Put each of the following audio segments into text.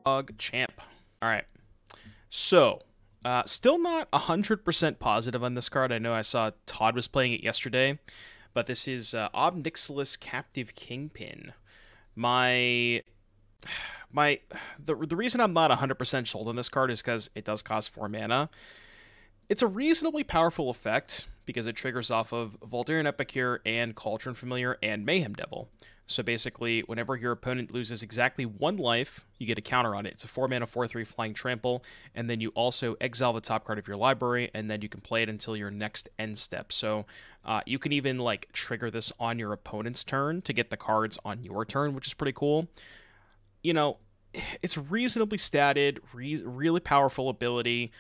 POGCHAMP. All right. So, still not 100% positive on this card. I know I saw Todd was playing it yesterday, but this is Ob Nixilis Captive Kingpin. The reason I'm not 100% sold on this card is because it does cost 4 mana. It's a reasonably powerful effect because it triggers off of Voldaren Epicure and Cauldron Familiar and Mayhem Devil. So basically, whenever your opponent loses exactly 1 life, you get a counter on it. It's a 4 mana 4/3 flying trample, and then you also exile the top card of your library, and then you can play it until your next end step. So you can even like trigger this on your opponent's turn to get the cards on your turn, which is pretty cool. You know, it's reasonably statted, really powerful ability,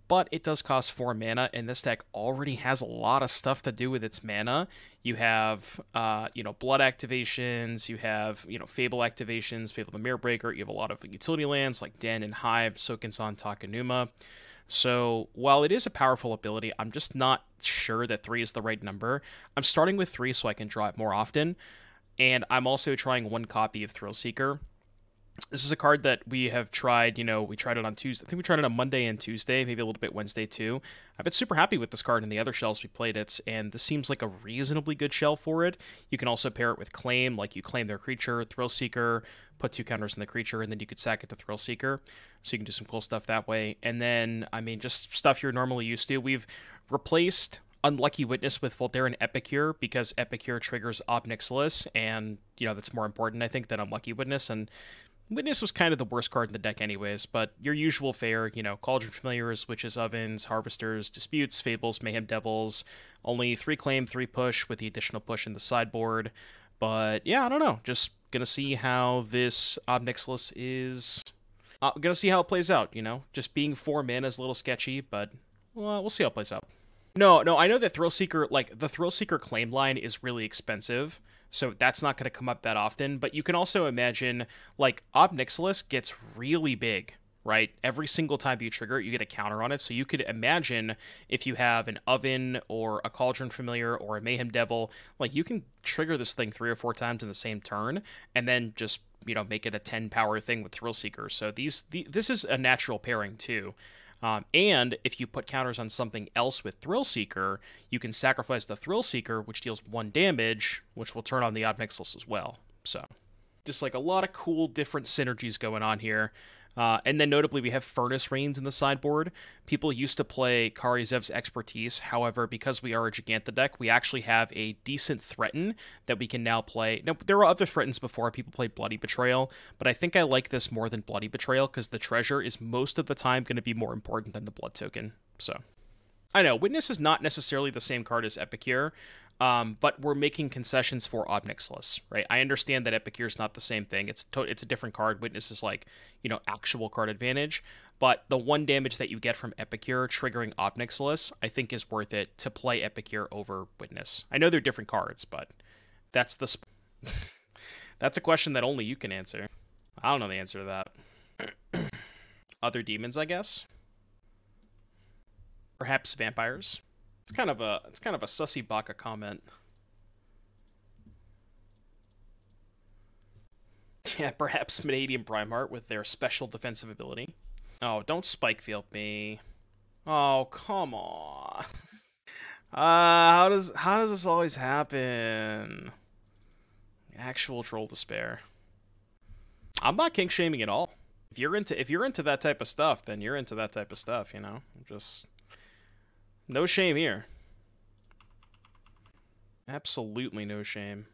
but it does cost 4 mana, and this deck already has a lot of stuff to do with its mana. You have, blood activations, you have, Fable activations, Fable the Mirror Breaker, you have a lot of utility lands like Den and Hive, Sokenzan, Takenuma. So, while it is a powerful ability, I'm just not sure that 3 is the right number. I'm starting with 3 so I can draw it more often, and I'm also trying 1 copy of Thrillseeker. This is a card that we have tried, we tried it on Tuesday. I think we tried it on Monday and Tuesday, maybe a little bit Wednesday too. I've been super happy with this card in the other shells we played it, and this seems like a reasonably good shell for it. You can also pair it with Claim, like you claim their creature, Thrillseeker, put 2 counters in the creature, and then you could sack it to Thrillseeker. So you can do some cool stuff that way. And then, just stuff you're normally used to. We've replaced Unlucky Witness with Voldaren Epicure because Epicure triggers Ob Nixilis, and, that's more important, I think, than Unlucky Witness, and Witness was kind of the worst card in the deck anyways, but your usual fare, Cauldron Familiars, Witches, Ovens, Harvesters, Disputes, Fables, Mayhem Devils, only 3 claim, 3 push with the additional push in the sideboard. But yeah, I don't know, just gonna see how this Ob Nixilis is... gonna see how it plays out, Just being 4 mana is a little sketchy, but we'll see how it plays out. No, I know that Thrillseeker, the Thrillseeker claim line is really expensive, so that's not going to come up that often, but you can also imagine, Ob Nixilis gets really big, right? Every single time you trigger it, you get a counter on it, so you could imagine if you have an Oven or a Cauldron Familiar or a Mayhem Devil, you can trigger this thing 3 or 4 times in the same turn, and then just, make it a 10 power thing with Thrillseeker, so this is a natural pairing, too. And if you put counters on something else with Thrillseeker, you can sacrifice the Thrillseeker, which deals 1 damage, which will turn on the Ob Nixilis as well. So, just a lot of cool different synergies going on here. And then notably, we have Furnace Reins in the sideboard. People used to play Karizev's Expertise. However, because we are a Jegantha deck, we actually have a decent Threaten that we can now play. Now, there were other Threatens before. People played Bloody Betrayal, but I think I like this more than Bloody Betrayal because the treasure is most of the time going to be more important than the blood token. So, I know, Witness is not necessarily the same card as Epicure, but we're making concessions for Ob Nixilis, right? I understand that Epicure is not the same thing. It's a different card. Witness is actual card advantage. But the 1 damage that you get from Epicure triggering Ob Nixilis, I think is worth it to play Epicure over Witness. I know they're different cards, but that's that's a question that only you can answer. I don't know the answer to that. Other demons, I guess? Perhaps vampires? It's kind of a sussy baka comment. Yeah, perhaps Vanadium Primeheart with their special defensive ability. Oh, don't spike field me. Oh, come on. How does this always happen? Actual troll despair. I'm not kink shaming at all. If you're into that type of stuff, then you're into that type of stuff, Just no shame here. Absolutely no shame.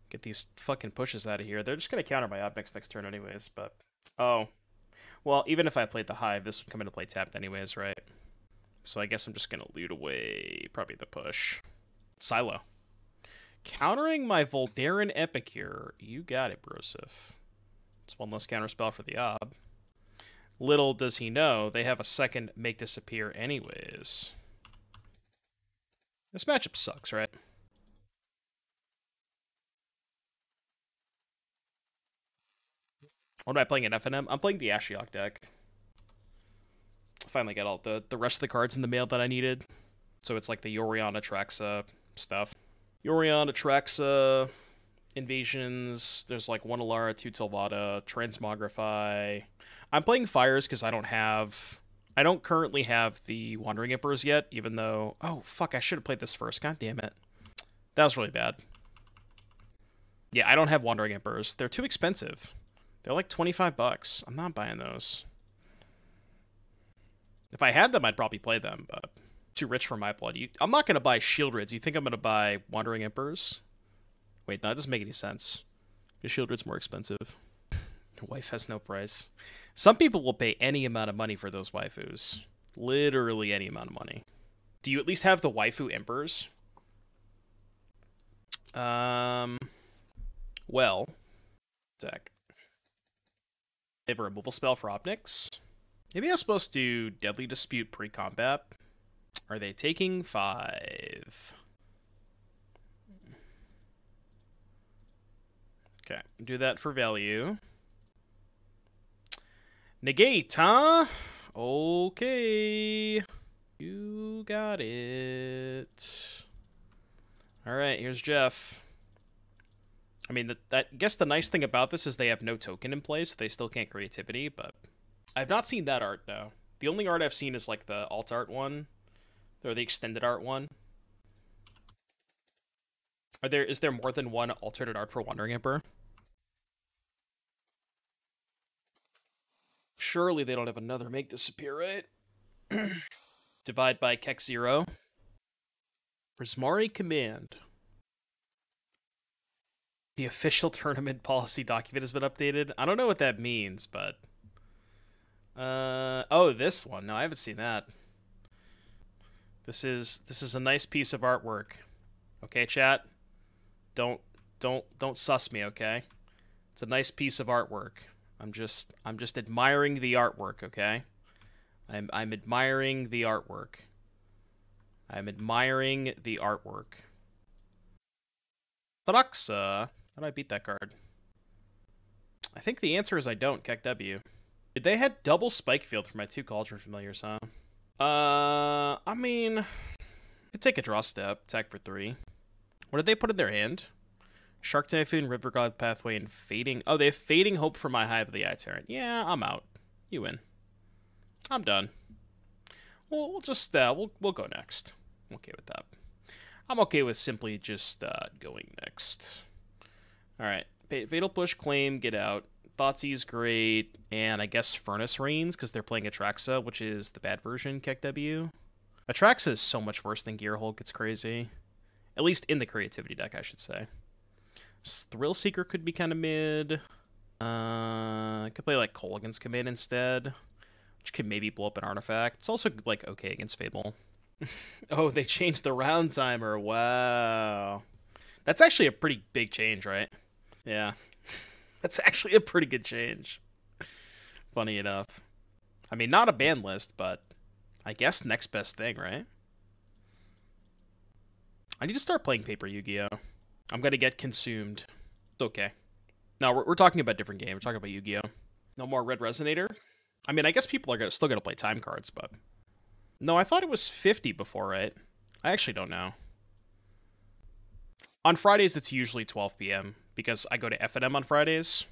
Get these fucking pushes out of here. They're just going to counter my Ob Nix next turn anyways, but... Oh. Well, even if I played the Hive, this would come into play tapped anyways, right? So I guess I'm just going to loot away probably the push. Silo. Countering my Voldaren Epicure. You got it, Broseph. It's 1 less counter spell for the Ob. Little does he know, they have a second Make Disappear anyways. This matchup sucks, right? What am I playing in FNM? I'm playing the Ashiok deck. I finally got all the rest of the cards in the mail that I needed. So it's like the Yorion Atraxa stuff. Yorion Atraxa, Invasions, there's like 1 Alara, 2 Tilvada, Transmogrify. I'm playing Fires because I don't currently have the Wandering Emperors yet, even though... Oh, fuck, I should have played this first. God damn it. That was really bad. Yeah, I don't have Wandering Emperors. They're too expensive. They're like $25. I'm not buying those. If I had them, I'd probably play them, but too rich for my blood. I'm not going to buy Shieldrids. You think I'm going to buy Wandering Emperors? Wait, no, that doesn't make any sense. Your Shieldrid's more expensive. Your wife has no price. Some people will pay any amount of money for those waifus. Literally any amount of money. Do you at least have the waifu Emperors? Well, deck. They have a removal spell for Ob Nix. Maybe I was supposed to do Deadly Dispute pre-combat. Are they taking 5? Okay, do that for value. Negate, huh? Okay. You got it. Alright, here's Jeff. I mean, I guess the nice thing about this is they have no token in place, so they still can't creativity, but... I've not seen that art, though. The only art I've seen is, like, the alt art one. Or the extended art one. Is there more than one alternate art for Wandering Emperor? Surely they don't have another Make Disappear, right? Divide by Keck 0. Prismari Command. The official tournament policy document has been updated. I don't know what that means, but... oh, this one. No, I haven't seen that. This is a nice piece of artwork. Okay, chat? Don't suss me, okay? It's a nice piece of artwork. I'm just admiring the artwork, okay? I'm admiring the artwork. I'm admiring the artwork. Thraxa. How do I beat that card? I think the answer is I don't. Keck W. Did they had double Spike Field for my 2 Cauldron Familiars, huh? I mean... I could take a draw step. Attack for 3. What did they put in their hand? Shark Typhoon, River God Pathway, and Fading... Oh, they have Fading Hope for my Hive of the Eye Tyrant. Yeah, I'm out. You win. I'm done. Well, we'll just... we'll go next. I'm okay with that. I'm okay with simply just going next. Alright. Fatal Push, Claim, Get Out. Thoughtseize great, and I guess Furnace Reins, because they're playing Atraxa, which is the bad version, Keck W. Atraxa is so much worse than Gearhulk, it's crazy. At least in the creativity deck, I should say. Thrillseeker could be kind of mid. I could play like Kolaghan's Command instead, which could maybe blow up an artifact. It's also like okay against Fable. Oh, they changed the round timer. Wow. That's actually a pretty big change, right? Yeah. That's actually a pretty good change. Funny enough. I mean, not a ban list, but I guess next best thing, right? I need to start playing Paper Yu-Gi-Oh! I'm gonna get consumed. It's okay. No, we're talking about different games. We're talking about Yu-Gi-Oh! No more Red Resonator? I mean, I guess people are still gonna play time cards, but... No, I thought it was 50 before, right? I actually don't know. On Fridays, it's usually 12 p.m. because I go to F&M on Fridays.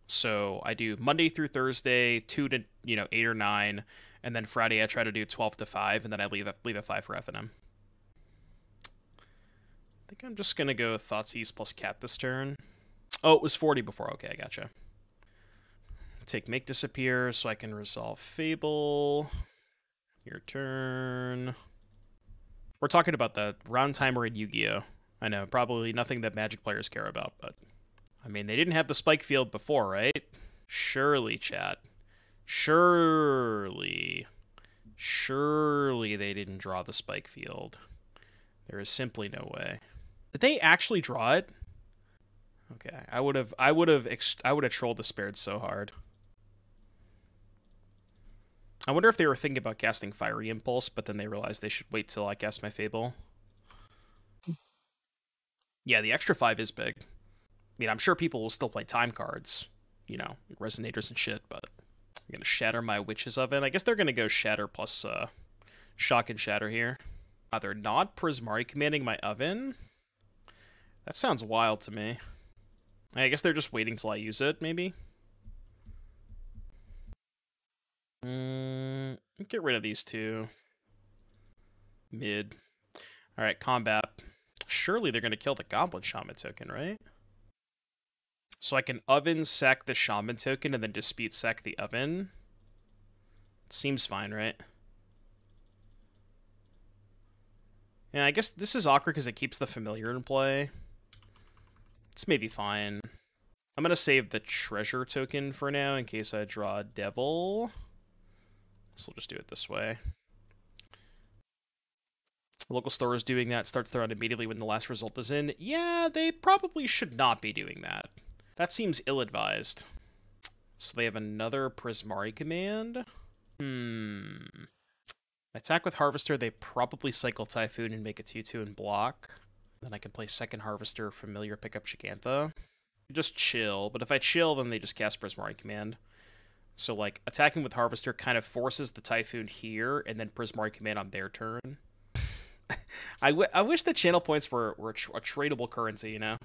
So I do Monday through Thursday, 2 to 8 or 9, and then Friday I try to do 12 to 5, and then I leave at 5 for F&M. I think I'm just gonna go Thoughtseize plus Cat this turn. Oh, it was 40 before. Okay, I gotcha. Take Make Disappear so I can resolve Fable. Your turn. We're talking about the round timer in Yu-Gi-Oh! I know, probably nothing that Magic players care about, but... I mean, they didn't have the Spike Field before, right? Surely, chat. Surely. Surely they didn't draw the Spike Field. There is simply no way. Did they actually draw it? Okay, I would have trolled the spirits so hard. I wonder if they were thinking about casting Fiery Impulse, but then they realized they should wait till I cast my Fable. Yeah, the extra 5 is big. I mean, I'm sure people will still play time cards, resonators and shit, but I'm going to shatter my Witch's Oven. I guess they're going to go Shatter plus Shock and Shatter here. They're not Prismari commanding my Oven? That sounds wild to me. I guess they're just waiting till I use it, maybe? Get rid of these two. Mid. Alright, combat. Surely they're going to kill the Goblin Shaman token, right? So I can Oven sack the Shaman token and then Dispute sack the Oven. Seems fine, right? Yeah, I guess this is awkward because it keeps the Familiar in play. It's maybe fine. I'm going to save the Treasure token for now in case I draw a Devil. So we'll just do it this way. The local store is doing that. Starts their round immediately when the last result is in. Yeah, they probably should not be doing that. That seems ill-advised. So they have another Prismari command. Attack with Harvester, they probably cycle Typhoon and make a 2-2 and block. Then I can play second Harvester, Familiar, pick up Jegantha. Just chill, but if I chill, then they just cast Prismari command. So, like, attacking with Harvester kind of forces the Typhoon here, and then Prismari command on their turn. I wish the channel points were a tradable currency, you know?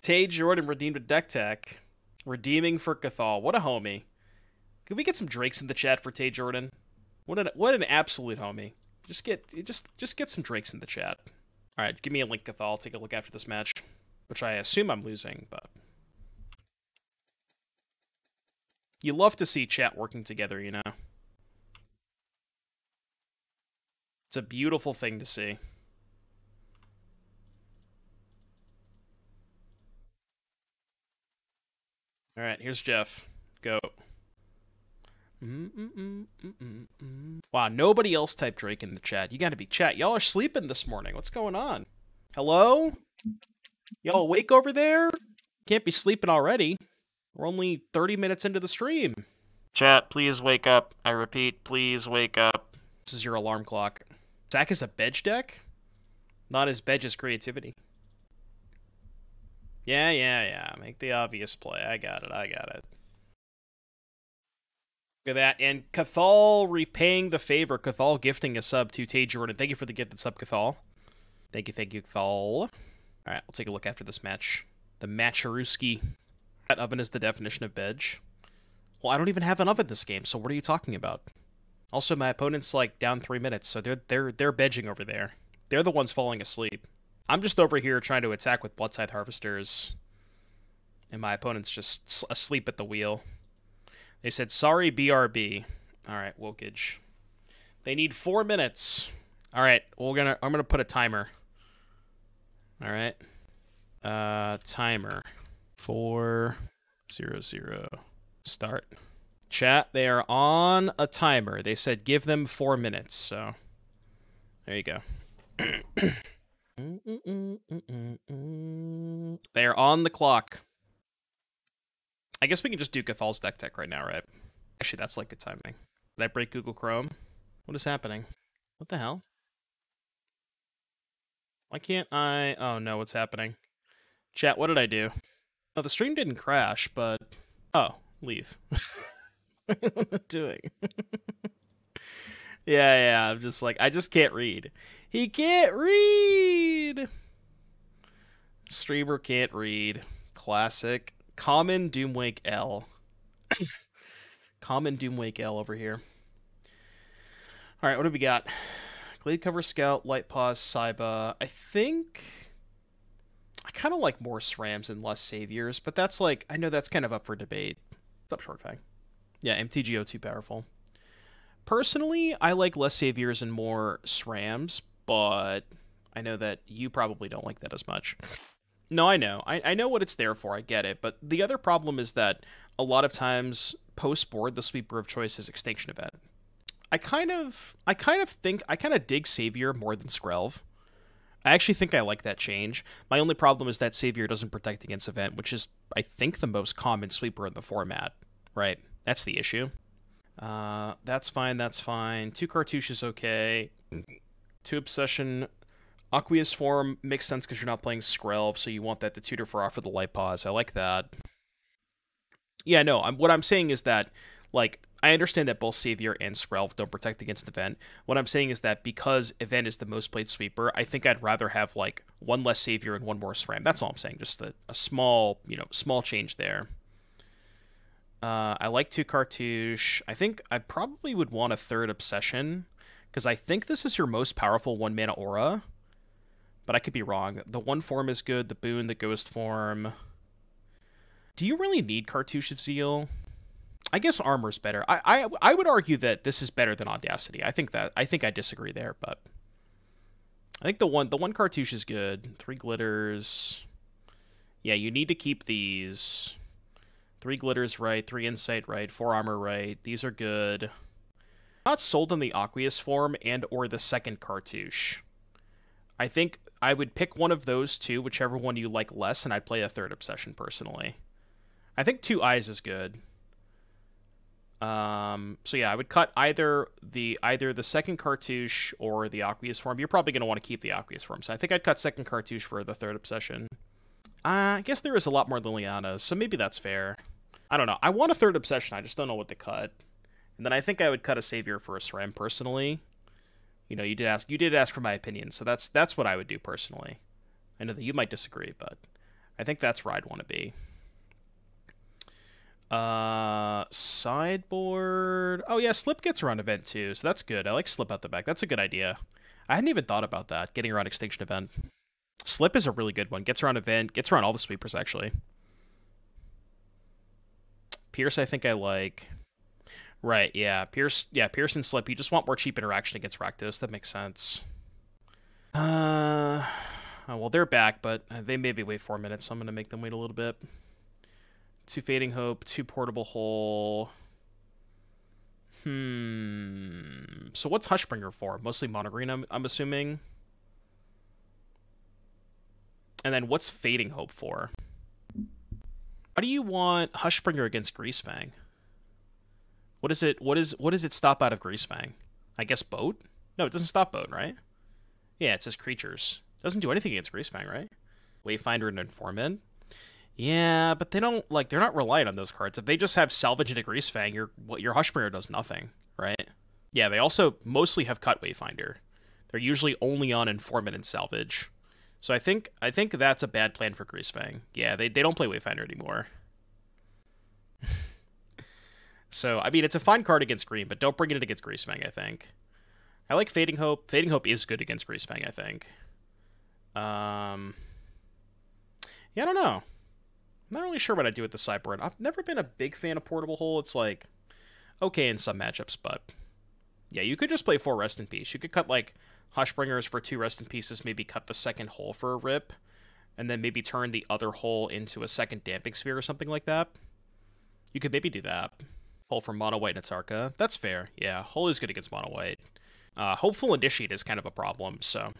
Tay Jordan redeemed a deck tech. Redeeming for Cathal. What a homie. Could we get some Drakes in the chat for Tay Jordan? What an absolute homie. Just get some Drakes in the chat. Alright, give me a link, Cathal. I'll take a look after this match. Which I assume I'm losing, but... You love to see chat working together, you know? It's a beautiful thing to see. Alright, here's Jeff. Go. Wow, nobody else typed Drake in the chat. You gotta be chat. Y'all are sleeping this morning. What's going on? Hello? Y'all awake over there? Can't be sleeping already. We're only 30 minutes into the stream. Chat, please wake up. I repeat, please wake up. This is your alarm clock. Zach is a Bedge deck? Not as Bedge as creativity. Yeah. Make the obvious play. I got it. Look at that. And Cathal repaying the favor. Cathal gifting a sub to Tay Jordan. Thank you for the gifted sub, Cathal. Thank you, Cathal. Alright, we'll take a look after this match. The Matcharuski. That oven is the definition of Bedge. Well, I don't even have an oven this game, so what are you talking about? Also, my opponent's, like, down 3 minutes, so they're bedging over there. They're the ones falling asleep. I'm just over here trying to attack with Bloodtithe Harvesters, and my opponent's just asleep at the wheel. They said, sorry, BRB. Alright, Wokage. They need 4 minutes. Alright, I'm gonna put a timer. Alright. Timer. 4:00. Start. Chat, they are on a timer. They said give them 4 minutes, so there you go. They are on the clock. I guess we can just do Cathal's deck tech right now, right? Actually, that's like good timing. Did I break Google Chrome? What is happening? What the hell? Why can't I... Oh no, what's happening? Chat, what did I do? Oh, the stream didn't crash, but... Oh, leave. What am I doing? Yeah, I'm just like, I just can't read. He can't read! Streamer can't read. Classic. Common Doomwake L. Common Doomwake L over here. Alright, what do we got? Glade Cover Scout, Light Pause, Saiba. I think... I kind of like more SRAMs and less Saviors, but that's like... I know that's kind of up for debate. What's up, Short Fang? Yeah, MTGO too powerful. Personally, I like less Saviors and more SRAMs, but I know that you probably don't like that as much. No, I know. I know what it's there for. I get it. But the other problem is that a lot of times, post-board, the sweeper of choice is Extinction Event. I kind of dig Savior more than Skrelv. I actually think I like that change. My only problem is that Savior doesn't protect against Event, which is, I think, the most common sweeper in the format. Right? That's the issue. That's fine. 2 Cartouche is okay. 2 Obsession. Aqueous Form makes sense because you're not playing Skrelv, so you want that to tutor for off of the Light Pause. I like that. Yeah, no, what I'm saying is that, Like, I understand that both Savior and Skrelv don't protect against Event. What I'm saying is that because Event is the most played sweeper, I think I'd rather have, like, one less Savior and one more SRAM. That's all I'm saying. Just a small, small change there. I like 2 Cartouche. I think I probably would want a 3rd Obsession, because I think this is your most powerful 1-mana aura. But I could be wrong. The 1 form is good, the Boon, the Ghost form. Do you really need Cartouche of Zeal? I guess Armor's better. I would argue that this is better than Audacity. I think I disagree there, but I think the one Cartouche is good. 3 Glitters. Yeah, you need to keep these. 3 Glitters right, 3 Insight right, 4 Armor right. These are good. Not sold in the Aqueous form and or the 2nd Cartouche. I think I would pick one of those two, whichever one you like less, and I'd play a 3rd Obsession personally. I think 2 Eyes is good. So yeah, I would cut either the 2nd Cartouche or the Aqueous form. You're probably going to want to keep the Aqueous form, so I think I'd cut 2nd Cartouche for the 3rd Obsession. I guess there is a lot more Lilianas, so maybe that's fair. I don't know. I want a 3rd Obsession, I just don't know what to cut. And then I think I would cut a Savior for a SRAM personally. You did ask for my opinion, so that's what I would do personally. I know that you might disagree, but I think that's where I'd want to be. Sideboard. Oh yeah, Slip gets around Event too, so that's good. I like Slip out the back. That's a good idea. I hadn't even thought about that, getting around Extinction Event. Slip is a really good one. Gets around Event, gets around all the sweepers, actually. Pierce, I think I like. Right, yeah. Pierce and Slip. You just want more cheap interaction against Rakdos. That makes sense. Oh, well, they're back, but they maybe wait 4 minutes, so I'm going to make them wait a little bit. 2 Fading Hope, 2 Portable Hole. So what's Hushbringer for? Mostly Mono Green, I'm assuming. And then what's Fading Hope for? How do you want Hushbringer against Greasefang? What is it? What does it stop out of Greasefang? I guess Boat? No, it doesn't stop Boat, right? Yeah, it says creatures. It doesn't do anything against Greasefang, right? Wayfinder and Informant. Yeah, but they don't they're not reliant on those cards. If they just have Salvage and a Greasefang, your Hushbringer does nothing, right? Yeah, they also mostly have cut Wayfinder. They're usually only on Informant and Salvage. So I think that's a bad plan for Greasefang. Yeah, they don't play Wayfinder anymore. So, I mean, it's a fine card against green, but don't bring it against Greasefang, I think. I like Fading Hope. Fading Hope is good against Greasefang, I think. Yeah, I don't know. I'm not really sure what I'd do with the sideboard. I've never been a big fan of Portable Hole. It's, okay in some matchups, but... Yeah, you could just play 4 Rest in Peace. You could cut, Hushbringers for 2 Rest in Pieces, maybe cut the 2nd hole for a rip, and then maybe turn the other hole into a 2nd Damping Sphere or something like that. You could maybe do that. Hole for Mono White Natarka. That's fair. Yeah, Hole is good against Mono White. Hopeful Initiate is kind of a problem, so...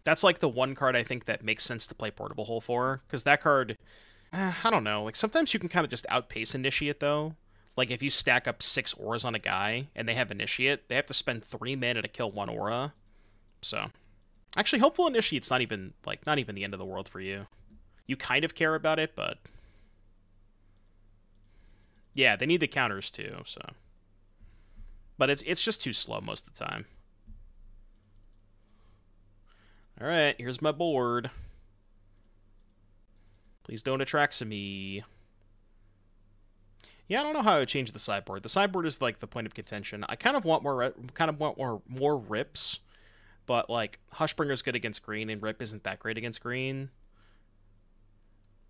That's, the one card I think that makes sense to play Portable Hole for, because that card... I don't know. Sometimes you can kind of just outpace Initiate, though. If you stack up 6 auras on a guy, and they have Initiate, they have to spend 3 mana to kill 1 aura. So... Actually, Hopeful Initiate's not even the end of the world for you. You kind of care about it, but... Yeah, they need the counters too, so... But it's just too slow most of the time. Alright, here's my board. Please don't Atraxamy. Yeah, I don't know how I would change the sideboard. The sideboard is, the point of contention. I kind of want more rips, but, Hushbringer's good against green, and Rip isn't that great against green.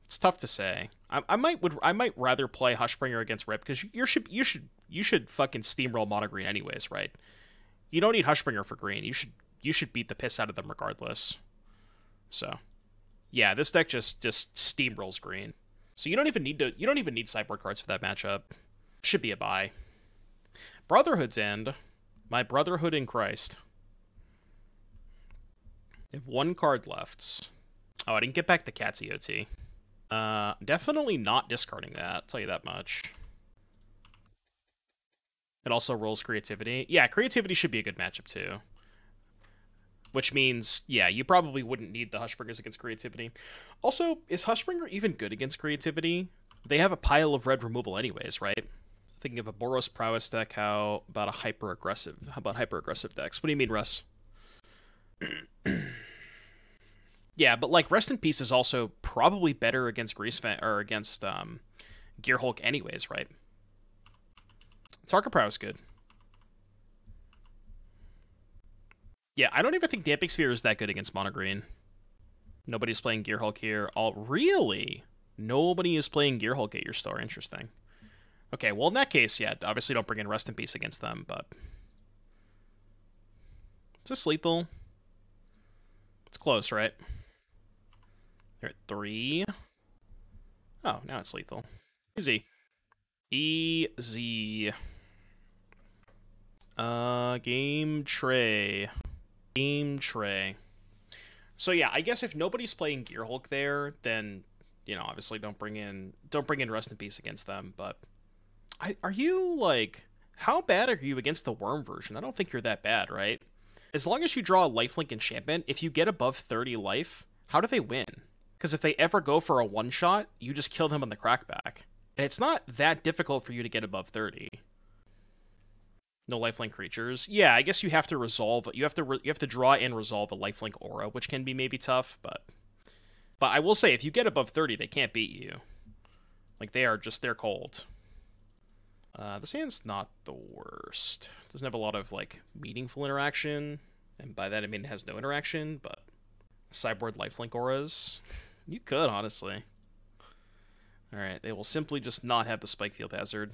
It's tough to say. I might rather play Hushbringer against Rip, because you should fucking steamroll Mono Green anyways, right? You don't need Hushbringer for green. You should beat the piss out of them regardless. So, yeah, this deck just steamrolls green. So you don't even need sideboard cards for that matchup. Should be a buy. Brotherhood's End. My Brotherhood in Christ. I have 1 card left. Oh, I didn't get back the Cat's EOT. Definitely not discarding that, I'll tell you that much. It also rolls Creativity. Yeah, Creativity should be a good matchup too. Which means, yeah, you probably wouldn't need the Hushbringers against Creativity. Also, is Hushbringer even good against Creativity? They have a pile of red removal anyways, right? Thinking of a Boros Prowess deck, how about hyper aggressive decks? What do you mean, Russ? Yeah, but like Rest in Peace is also probably better against or against Gearhulk anyways, right? Tarka Prowess good. Yeah, I don't even think Damping Sphere is that good against Mono Green. Nobody's playing Gearhulk here. Really? Nobody is playing Gearhulk at your store. Interesting. Okay, well, in that case, yeah, obviously don't bring in Rest in Peace against them, but... Is this lethal? It's close, right? They're at 3. Oh, now it's lethal. Easy. Easy. Game tray. Game tray. So yeah, I guess if nobody's playing Gearhulk there, then, you know, obviously don't bring in Rest in Peace against them, but are you like, how bad are you against the Worm version? I don't think you're that bad, right? As long as you draw a lifelink enchantment, if you get above 30 life, how do they win? Because if they ever go for a one-shot, you just kill them on the crackback. And it's not that difficult for you to get above 30. No lifelink creatures. Yeah, I guess you have to resolve. You have to draw and resolve a lifelink aura, which can be maybe tough, but I will say if you get above 30, they can't beat you. Like they're cold. This hand's not the worst. It doesn't have a lot of like meaningful interaction, and by that I mean it has no interaction. But sideboard lifelink auras, you could honestly. All right, they will simply just not have the Spike Field Hazard.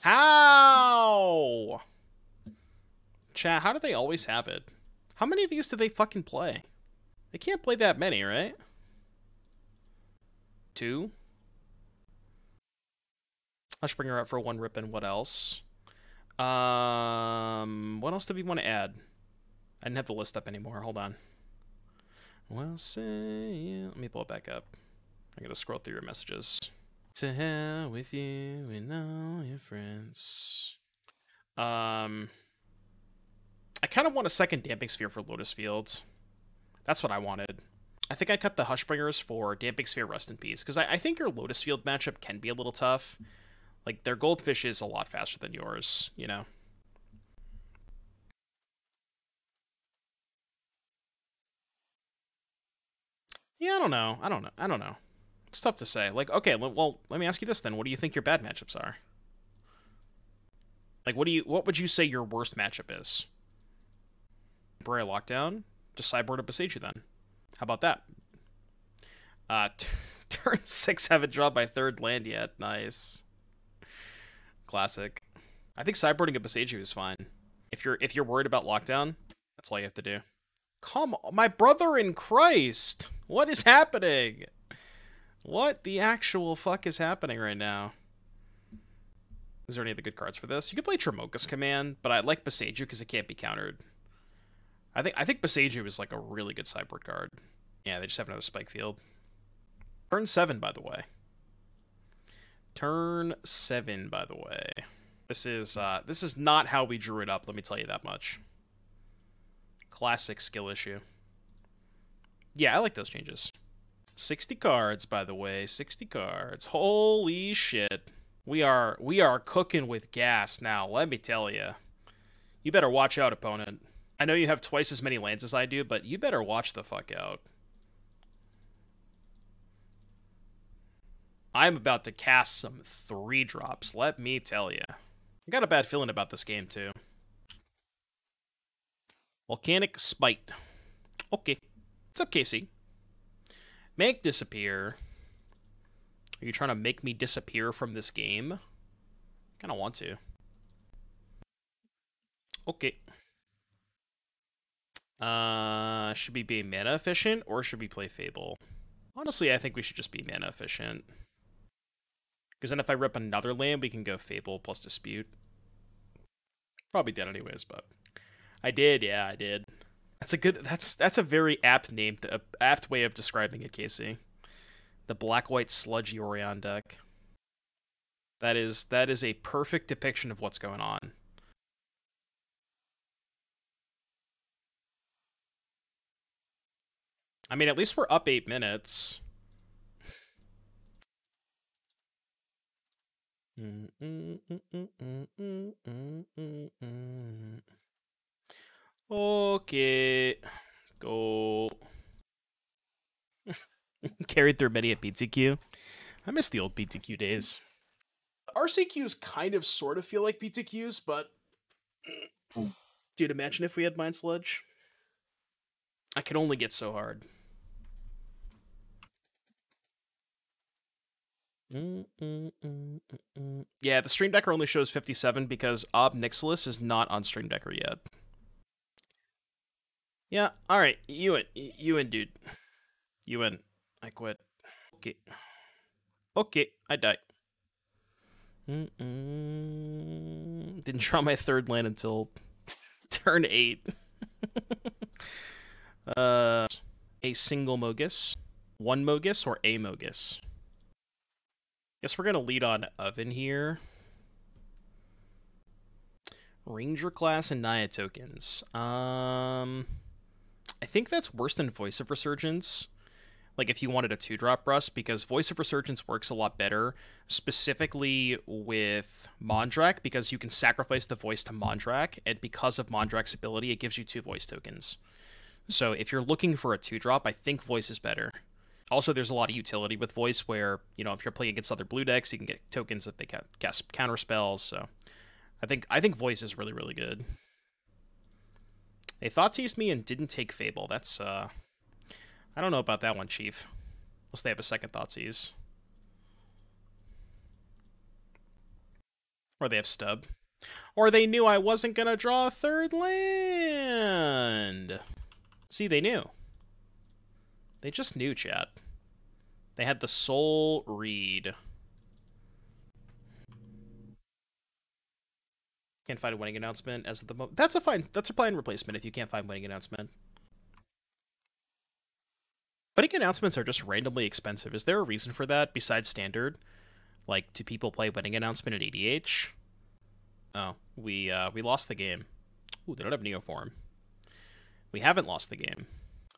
How? Chat, how do they always have it? How many of these do they fucking play? They can't play that many, right? 2? Hushbringer out for 1 rip, and what else? What else do we want to add? I didn't have the list up anymore. Hold on. Well, say... Let me pull it back up. I'm going to scroll through your messages. To hell with you and all your friends. I kind of want a second Damping Sphere for Lotus Field. That's what I wanted. I think I cut the Hushbringers for Damping Sphere Rest in Peace, because I think your Lotus Field matchup can be a little tough. Like, their Goldfish is a lot faster than yours, you know? Yeah, I don't know. It's tough to say. Like, okay, well, let me ask you this then. What do you think your bad matchups are? Like, what would you say your worst matchup is? Bray Lockdown? Just sideboard a Boseiju then. How about that? Turn 6, haven't drawn my 3rd land yet. Nice. Classic. I think sideboarding a Boseiju is fine. If you're worried about Lockdown, that's all you have to do. Come on, my brother in Christ! What is happening? What the actual fuck is happening right now? Is there any other good cards for this? You could play Tremoka's Command, but I like Boseiju because it can't be countered. I think Boseiju is like a really good sideboard card. Yeah, they just have another Spike Field. Turn 7, by the way. Turn 7, by the way. This is not how we drew it up, let me tell you that much. Classic skill issue. Yeah, I like those changes. 60 cards, by the way. 60 cards. Holy shit. We are cooking with gas now, let me tell you. You better watch out, opponent. I know you have twice as many lands as I do, but you better watch the fuck out. I'm about to cast some 3-drops, let me tell you. I got a bad feeling about this game, too. Volcanic Spite. Okay. What's up, Casey? Make disappear. Are you trying to make me disappear from this game? Kind of want to. Okay. Should we be mana efficient or should we play Fable? Honestly, I think we should just be mana efficient. Because then if I rip another land, we can go Fable plus Dispute. Probably dead anyways, but I did, yeah, I did. That's a very apt name, apt way of describing it, Casey. The black-white sludgy Orion deck. That is a perfect depiction of what's going on. I mean, at least we're up 8 minutes. Okay. Go. Carried through many a PTQ. I miss the old PTQ days. RCQs kind of sort of feel like PTQs, but dude, imagine if we had Mind Sludge. I could only get so hard. Yeah, the Stream Decker only shows 57 because Ob Nixilis is not on Stream Decker yet. Yeah, alright, you in, dude. You in. I quit. Okay. Okay, I died. Didn't draw my third land until turn 8. A single Mogus. One Mogus or a Mogus? Guess we're gonna lead on Oven here. Ranger class and Naya tokens. I think that's worse than Voice of Resurgence. Like, if you wanted a 2-drop Rust, because Voice of Resurgence works a lot better, specifically with Mondrak, because you can sacrifice the voice to Mondrak, and because of Mondrak's ability, it gives you 2 voice tokens. So if you're looking for a 2-drop, I think Voice is better. Also, there's a lot of utility with Voice where, you know, if you're playing against other blue decks, you can get tokens that they cast counter spells, so I think Voice is really, really good. They thought teased me and didn't take Fable. That's, I don't know about that one, Chief. Unless they have a second Thoughtseize. Or they have Stub. Or they knew I wasn't gonna draw a third land. See, they knew. They just knew, chat. They had the soul read. Can't find a winning announcement as of the moment. That's a fine replacement if you can't find winning announcement. Winning announcements are just randomly expensive. Is there a reason for that besides standard? Like, do people play winning announcement at EDH? Oh, we lost the game. Ooh, they don't have Neoform. We haven't lost the game.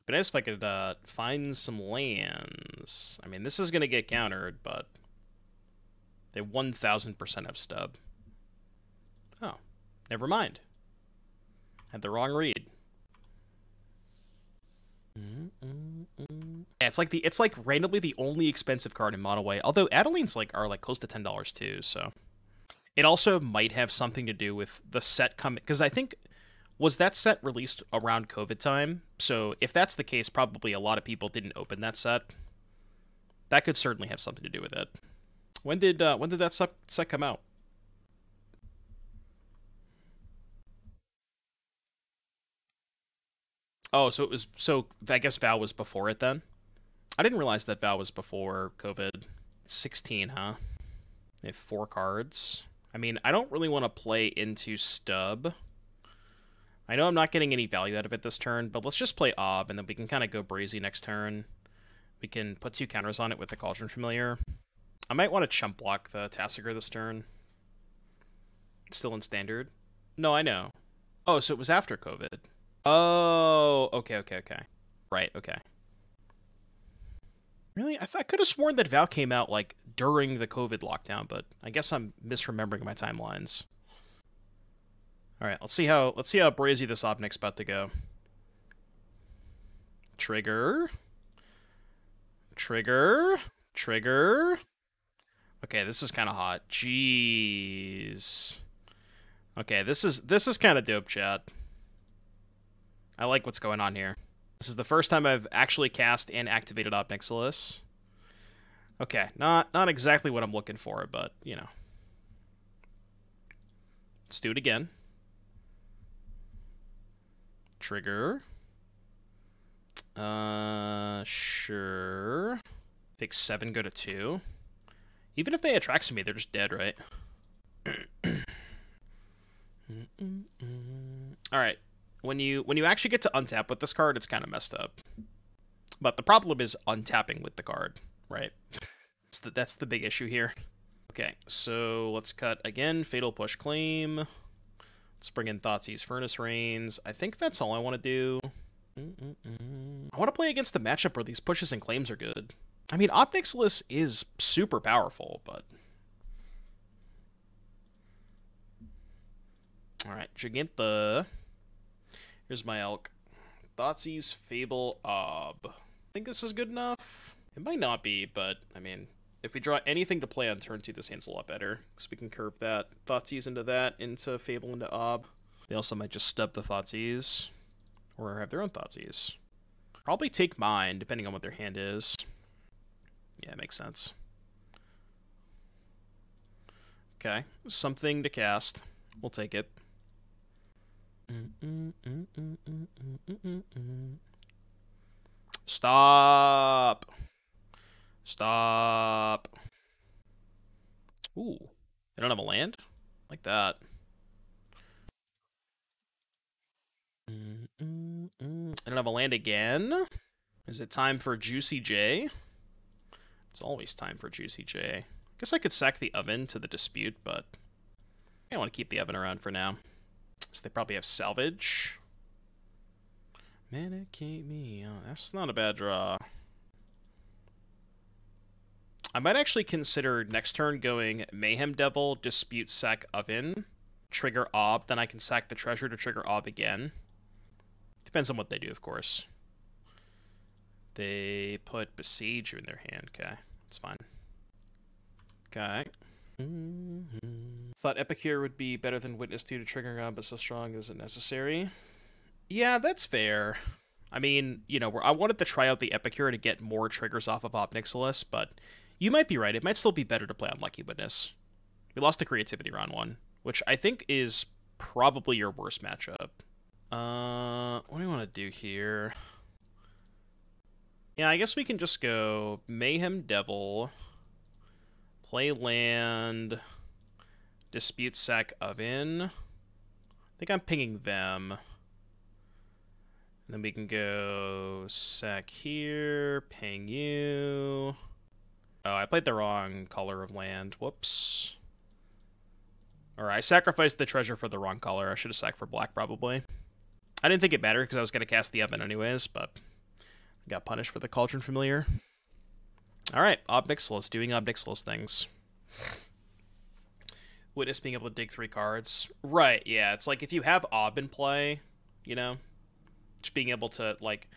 But nice if I could find some lands. I mean, this is gonna get countered, but they 1000% have Stub. Oh, never mind. Had the wrong read. Yeah, it's like randomly the only expensive card in Mono White. Although Adeline's are close to $10 too, so it also might have something to do with the set coming, because I think was that set released around COVID time. So if that's the case, probably a lot of people didn't open that set. That could certainly have something to do with it. When did that set come out? Oh, so I guess Val was before it then? I didn't realize that Val was before COVID. 16, huh? They have 4 cards. I mean, I don't really want to play into Stub. I know I'm not getting any value out of it this turn, but let's just play Ob, and then we can kind of go Brazy next turn. We can put 2 counters on it with the Cauldron Familiar. I might want to chump block the Tassiger this turn. It's still in Standard. No, I know. Oh, so it was after COVID. Oh, okay. Right, okay. Really? I could have sworn that Val came out, during the COVID lockdown, but I guess I'm misremembering my timelines. Alright, let's see how brazy this Ob Nix's about to go. Trigger. Okay, this is kind of hot. Jeez. Okay, this is kind of dope, chat. I like what's going on here. This is the first time I've actually cast and activated Ob Nixilis. Okay, not exactly what I'm looking for, but, you know. Let's do it again. Trigger. Sure. Take 7, go to 2. Even if they attract me, they're just dead, right? Alright. When you actually get to untap with this card, it's kind of messed up. But the problem is untapping with the card, right? That's the big issue here. Okay, so let's cut again. Fatal Push Claim. Let's bring in Thoughtseize Furnace Reins. I think that's all I want to do. I want to play against the matchup where these pushes and claims are good. I mean, Ob Nixilis is super powerful, but Alright, Jegantha. Here's my elk. Thoughtseize, Fable, Ob. I think this is good enough. It might not be, but, I mean, if we draw anything to play on turn 2, this hand's a lot better. Because we can curve that Thoughtseize into Fable, into Ob. They also might just stub the Thoughtseize. Or have their own Thoughtseize. Probably take mine, depending on what their hand is. Yeah, makes sense. Okay, something to cast. We'll take it. Stop! Stop! Ooh, they don't have a land? Like that. I don't have a land again? Is it time for Juicy J? It's always time for Juicy J. Guess I could sack the oven to the dispute, but I want to keep the oven around for now. So they probably have salvage. Medicate me. Oh, that's not a bad draw. I might actually consider next turn going Mayhem Devil, dispute, sack oven, trigger Ob, then I can sack the treasure to trigger Ob again. Depends on what they do, of course. They put Besieger in their hand. Okay, it's fine. Okay. Thought Epicure would be better than Witness 2 to trigger Ob, but so strong is it necessary? Yeah, that's fair. I mean, you know, I wanted to try out the Epicure to get more triggers off of Ob Nixilis, but you might be right. It might still be better to play on Lucky Witness. We lost to Creativity round 1, which I think is probably your worst matchup. What do you want to do here? Yeah, I guess we can just go Mayhem Devil, play land, dispute, sack oven. I think I'm pinging them. And then we can go sack here, ping you. Oh, I played the wrong color of land. Whoops. Or I sacrificed the treasure for the wrong color. I should have sacked for black, probably. I didn't think it mattered because I was going to cast the oven anyways, but I got punished for the Cauldron Familiar. Alright, Ob Nixilis, doing Ob Nixilis things. Witness being able to dig 3 cards. Right, yeah, it's like if you have Ob in play, you know, just being able to, like,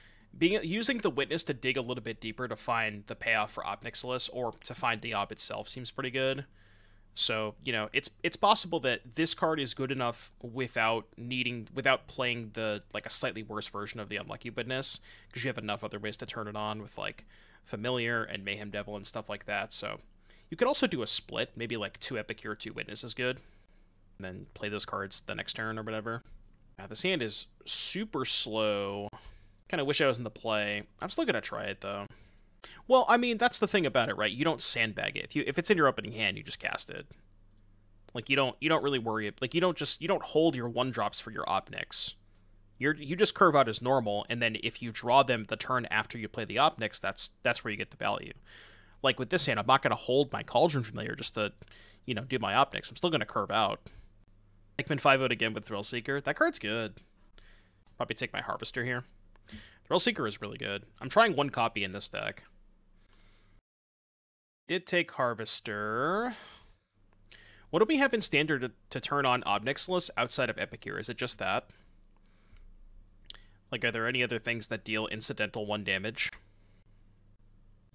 using the Witness to dig a little bit deeper to find the payoff for Ob Nixilis, or to find the Ob itself seems pretty good. So, you know, it's possible that this card is good enough without playing the, like, a slightly worse version of the Unlucky Witness, because you have enough other ways to turn it on with, like, Familiar and Mayhem Devil and stuff like that. So you could also do a split, maybe like 2 Epicure, 2 Witness is good, and then play those cards the next turn or whatever. This hand is super slow. Kind of wish I was in the play. I'm still gonna try it though. Well, I mean, that's the thing about it, right? You don't sandbag it. If it's in your opening hand, you just cast it. Like you don't really worry. Like you don't hold your 1-drops for your Ob Nix. You just curve out as normal, and then if you draw them the turn after you play the Ob Nix, that's where you get the value. Like with this hand, I'm not gonna hold my Cauldron Familiar just to, you know, do my Ob Nix. I'm still gonna curve out. Hickman 5-0 again with Thrillseeker. That card's good. Probably take my Harvester here. Thrillseeker is really good. I'm trying 1 copy in this deck. Did take Harvester. What do we have in Standard to turn on Ob Nixilis outside of Epicure? Is it just that? Like, are there any other things that deal incidental 1 damage?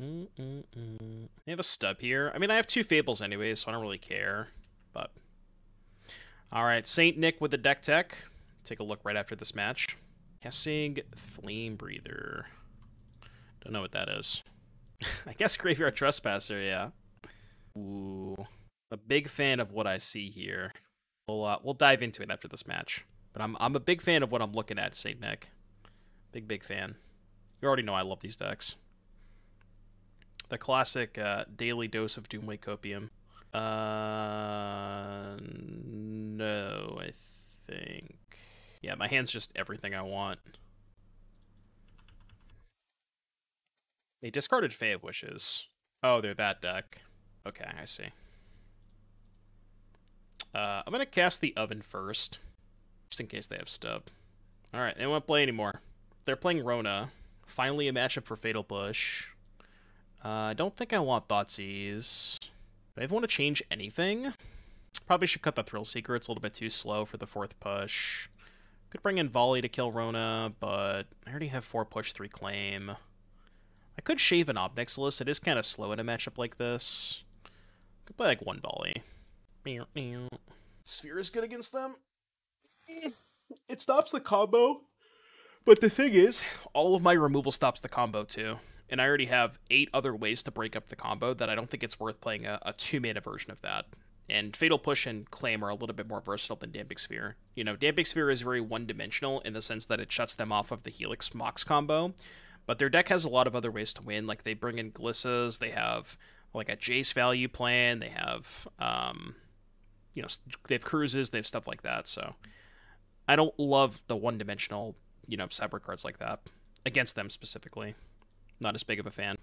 I have a stub here. I mean, I have 2 Fables anyways, so I don't really care. But alright, Saint Nick with the deck tech. Take a look right after this match. Kessig Flame Breather. Don't know what that is. I guess Graveyard Trespasser, yeah. Ooh. I'm a big fan of what I see here. We'll dive into it after this match. But I'm a big fan of what I'm looking at, Saint Nick. Big fan. You already know I love these decks. The classic daily dose of Doomway Copium. No, I think. Yeah, my hand's just everything I want. They discarded Fae of Wishes. Oh, they're that deck. Okay, I see. I'm going to cast the Oven first, just in case they have stub. Alright, they won't play anymore. They're playing Rona. Finally a matchup for Fatal Push. I don't think I want Thoughtseize. Do I even want to change anything? Probably should cut the Thrillseeker. It's a little bit too slow for the 4th push. Could bring in Volley to kill Rona, but I already have 4 push, 3 claim. I could shave an Ob Nixilis. It is kind of slow in a matchup like this. Could play like 1 Volley. Sphere is good against them. It stops the combo. But the thing is, all of my removal stops the combo too. And I already have 8 other ways to break up the combo that I don't think it's worth playing a 2-mana version of that. And Fatal Push and Claim are a little bit more versatile than Damping Sphere. You know, Damping Sphere is very one-dimensional in the sense that it shuts them off of the Helix Mox combo. But their deck has a lot of other ways to win. Like, they bring in Glissas, they have, like, a Jace value plan, they have, you know, they have Cruises, they have stuff like that. So, I don't love the one-dimensional, you know, sideboard cards like that. Against them, specifically. Not as big of a fan.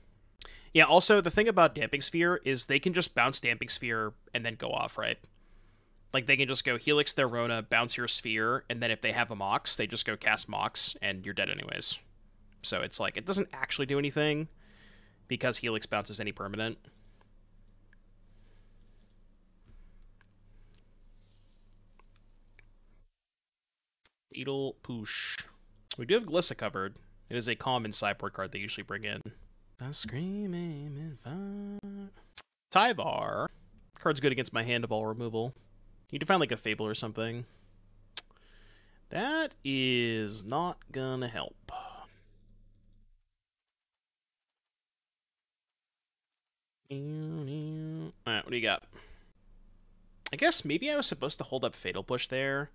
Yeah, also, the thing about Damping Sphere is they can just bounce Damping Sphere and then go off, right? Like, they can just go Helix their Rona, bounce your Sphere, and then if they have a Mox, they just go cast Mox, and you're dead anyways. So it's like, it doesn't actually do anything, because Helix bounces any permanent. Beetle Poosh. We do have Glissa covered. It is a common sideboard card they usually bring in. The Screaming Fire. Tyvar. Card's good against my hand of all removal. You need to find like a Fable or something. That is not gonna help. Alright, what do you got? I guess maybe I was supposed to hold up Fatal Push there.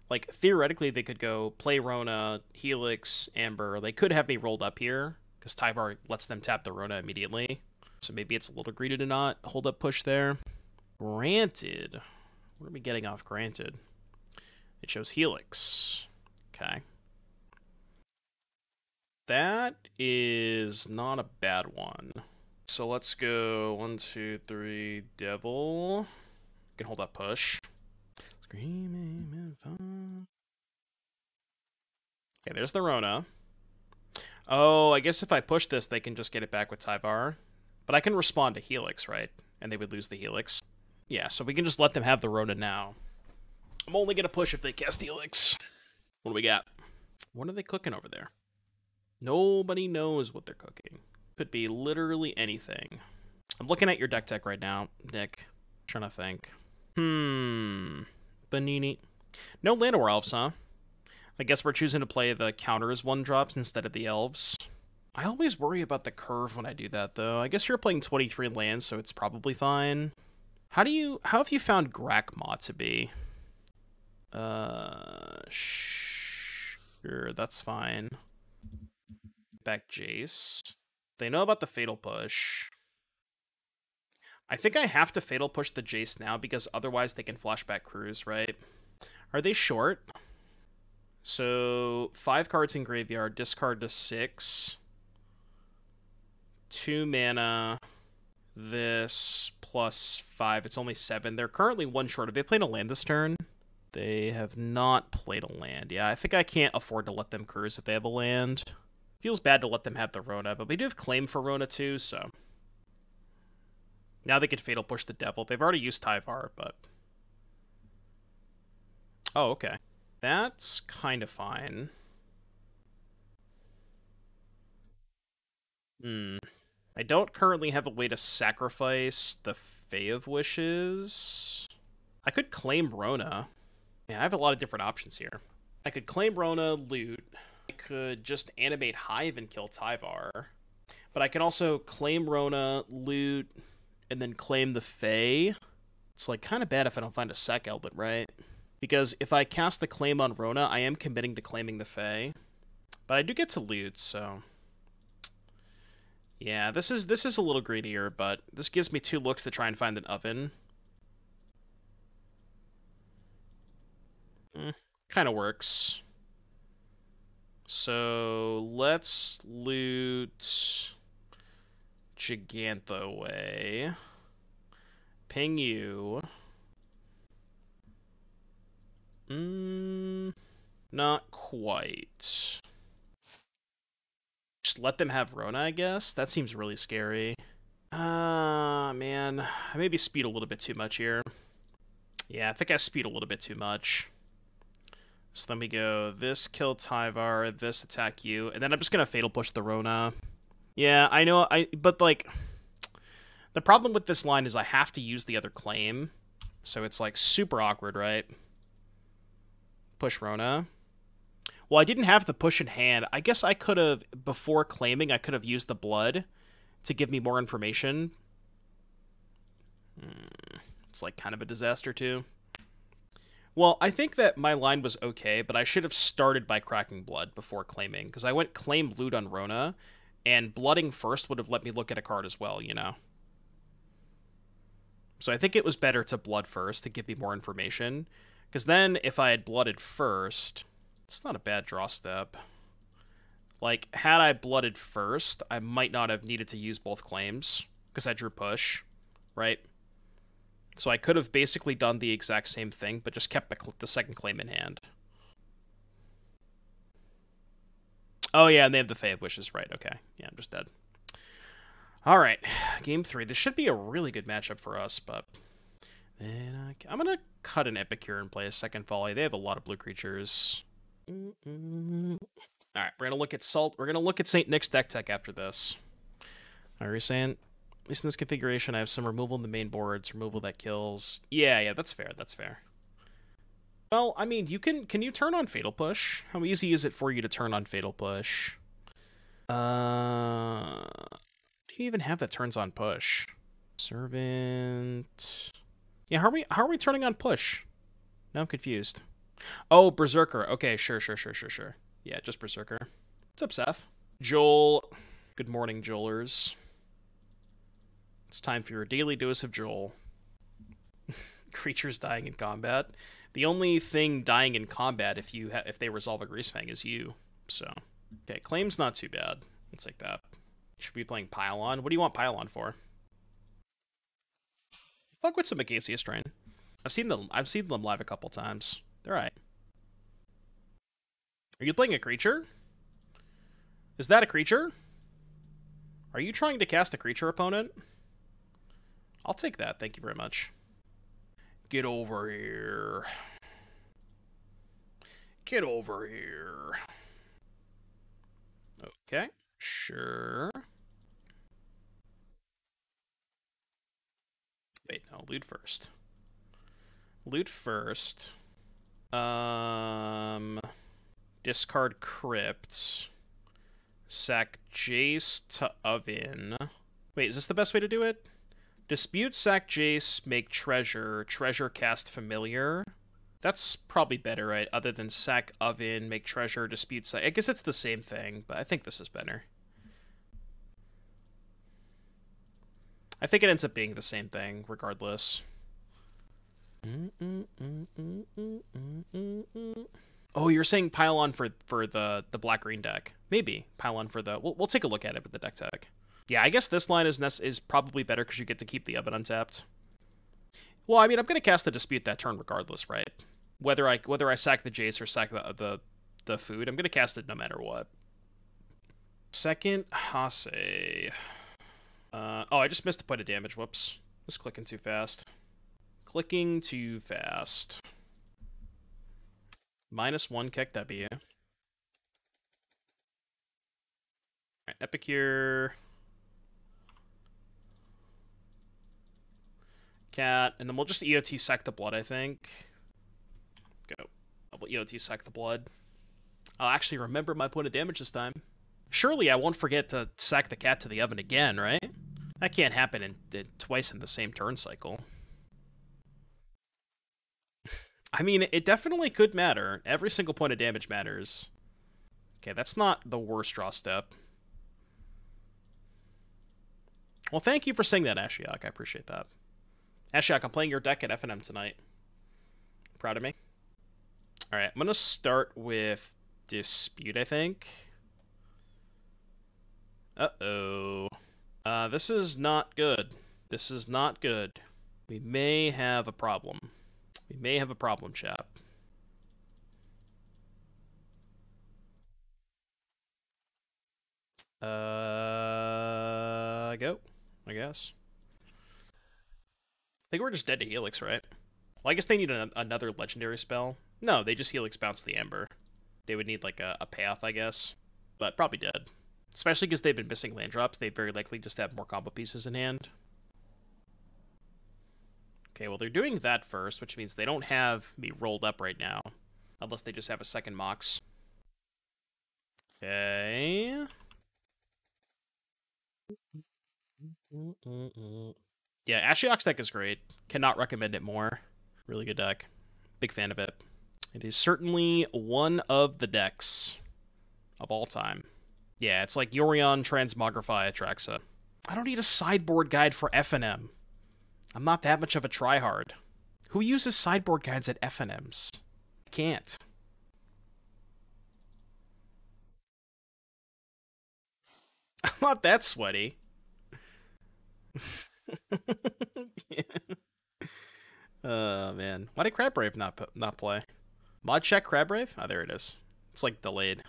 Like, theoretically, they could go play Rona, Helix, Amber. They could have me rolled up here, because Tyvar lets them tap the Rona immediately. So maybe it's a little greedy to not hold up push there. Granted. What are we getting off Granted? It shows Helix. Okay. That is not a bad one. So let's go 1, 2, 3, Devil. You can hold up push. Screaming fun. Okay, there's the Rona. Oh, I guess if I push this, they can just get it back with Tyvar. But I can respond to Helix, right? And they would lose the Helix. Yeah, so we can just let them have the Rona now. I'm only going to push if they cast Helix. What do we got? What are they cooking over there? Nobody knows what they're cooking. Could be literally anything. I'm looking at your deck tech right now, Nick. Trying to think. Banini. No Llanowar Elves, huh? I guess we're choosing to play the counters 1-drops instead of the Elves. I always worry about the curve when I do that, though. I guess you're playing 23 lands, so it's probably fine. How have you found Grakmaw to be? Sure, that's fine. Back Jace. They know about the Fatal Push. I think I have to Fatal Push the Jace now because otherwise they can flashback Cruise, right? Are they short? So, 5 cards in graveyard, discard to 6. 2 mana. This plus 5. It's only 7. They're currently 1 short. Have they played a land this turn? They have not played a land. Yeah, I think I can't afford to let them Cruise if they have a land. Feels bad to let them have the Rona, but we do have Claim for Rona too, so... Now they could Fatal Push the Devil. They've already used Tyvar, but... Oh, okay. That's kind of fine. I don't currently have a way to sacrifice the Fae of Wishes. I could claim Rona. Man, I have a lot of different options here. I could claim Rona, loot. I could just animate Hive and kill Tyvar. But I can also claim Rona, loot, and then claim the Fae. It's like kind of bad if I don't find a Sec Eldon, right? Because if I cast the claim on Rona, I am committing to claiming the Fae. But I do get to loot, so... Yeah, this is a little greedier, but this gives me 2 looks to try and find an oven. Kind of works. So, let's loot Jegantha away. Ping you. Not quite. Just let them have Rona, I guess? That seems really scary. Man. I maybe speed a little bit too much here. Yeah, I think I speed a little bit too much. So let me go this kill Tyvar, this attack you, and then I'm just gonna Fatal Push the Rona. Yeah, I know, but like, the problem with this line is I have to use the other claim, so it's like super awkward, right? Push Rona. Well, I didn't have the push in hand. I guess I could have, before claiming, I could have used the blood to give me more information. It's like kind of a disaster too. Well, I think that my line was okay, but I should have started by cracking blood before claiming, because I went claim loot on Rona, and blooding first would have let me look at a card as well, you know? So I think it was better to blood first to give me more information, because then if I had blooded first, it's not a bad draw step. Like, had I blooded first, I might not have needed to use both claims, because I drew push, right? So I could have basically done the exact same thing, but just kept the second claim in hand. Oh yeah, and they have the Fae of Wishes, right, okay. Yeah, I'm just dead. Alright, game 3. This should be a really good matchup for us, but... Then I'm gonna cut an Epicure and play a second volley. They have a lot of blue creatures. Alright, we're gonna look at We're gonna look at St. Nick's deck tech after this. Are you saying? At least in this configuration, I have some removal in the main boards, removal that kills. Yeah, that's fair, that's fair. Well, I mean, can you turn on Fatal Push? How easy is it for you to turn on Fatal Push? Do you even have that turns on Push? Servant... Yeah, how are we turning on Push? Now I'm confused. Oh, Berserker. Okay, sure. Yeah, just Berserker. What's up, Seth? Joel. Good morning, Joelers. It's time for your daily dose of Joel. Creatures dying in combat. The only thing dying in combat if they resolve a Greasefang is you. So, okay, claim's not too bad. Let's take that. Should we be playing Pylon? What do you want Pylon for? Fuck with some Acacia Strain. I've seen them live a couple times. They're alright. Are you playing a creature? Is that a creature? Are you trying to cast a creature, opponent? I'll take that, thank you very much. Get over here. Get over here. Okay, sure. Wait, no, loot first. Loot first. Discard Crypt. Sack Jace to Oven. Wait, is this the best way to do it? Dispute, sack Jace, make treasure. Treasure, cast Familiar. That's probably better, right? Other than sack Oven, make treasure, dispute, sack. I guess it's the same thing, but I think this is better. I think it ends up being the same thing, regardless. Oh, you're saying Pylon for the black-green deck. Maybe. Pylon for the... We'll take a look at it with the deck tech. Yeah, I guess this line is probably better because you get to keep the Oven untapped. Well, I mean, I'm going to cast the Dispute that turn regardless, right? Whether I sack the Jace or sack the food, I'm going to cast it no matter what. Second Hase... oh, I just missed a point of damage. Whoops. Was clicking too fast. Clicking too fast. -1 kick W. Alright, Epicure. Cat. And then we'll just EOT sack the blood, I think. Go. I'll EOT sack the blood. I'll actually remember my point of damage this time. Surely I won't forget to sack the cat to the oven again, right? That can't happen twice in the same turn cycle. I mean, it definitely could matter. Every single point of damage matters. Okay, that's not the worst draw step. Well, thank you for saying that, Ashiok. I appreciate that. Ashiok, I'm playing your deck at FNM tonight. Proud of me? Alright, I'm going to start with Dispute, I think. Uh-oh. This is not good. This is not good. We may have a problem. We may have a problem, chap. Go, I guess. I think we're just dead to Helix, right? Well, I guess they need another legendary spell. No, they just Helix Bounce the Amber. They would need, like, a path, I guess. But probably dead. Especially because they've been missing land drops. They very likely just have more combo pieces in hand. Okay, well, they're doing that first, which means they don't have me rolled up right now. Unless they just have a second Mox. Okay. Yeah, Ashiok's deck is great. Cannot recommend it more. Really good deck. Big fan of it. It is certainly one of the decks of all time. Yeah, it's like Yorion Transmogrify Atraxa. I don't need a sideboard guide for FNM. I'm not that much of a tryhard. Who uses sideboard guides at FNMs? I can't. I'm not that sweaty. Yeah. Oh, man. Why did Crabbrave not play? Mod check Crabbrave? Oh, there it is. It's like delayed.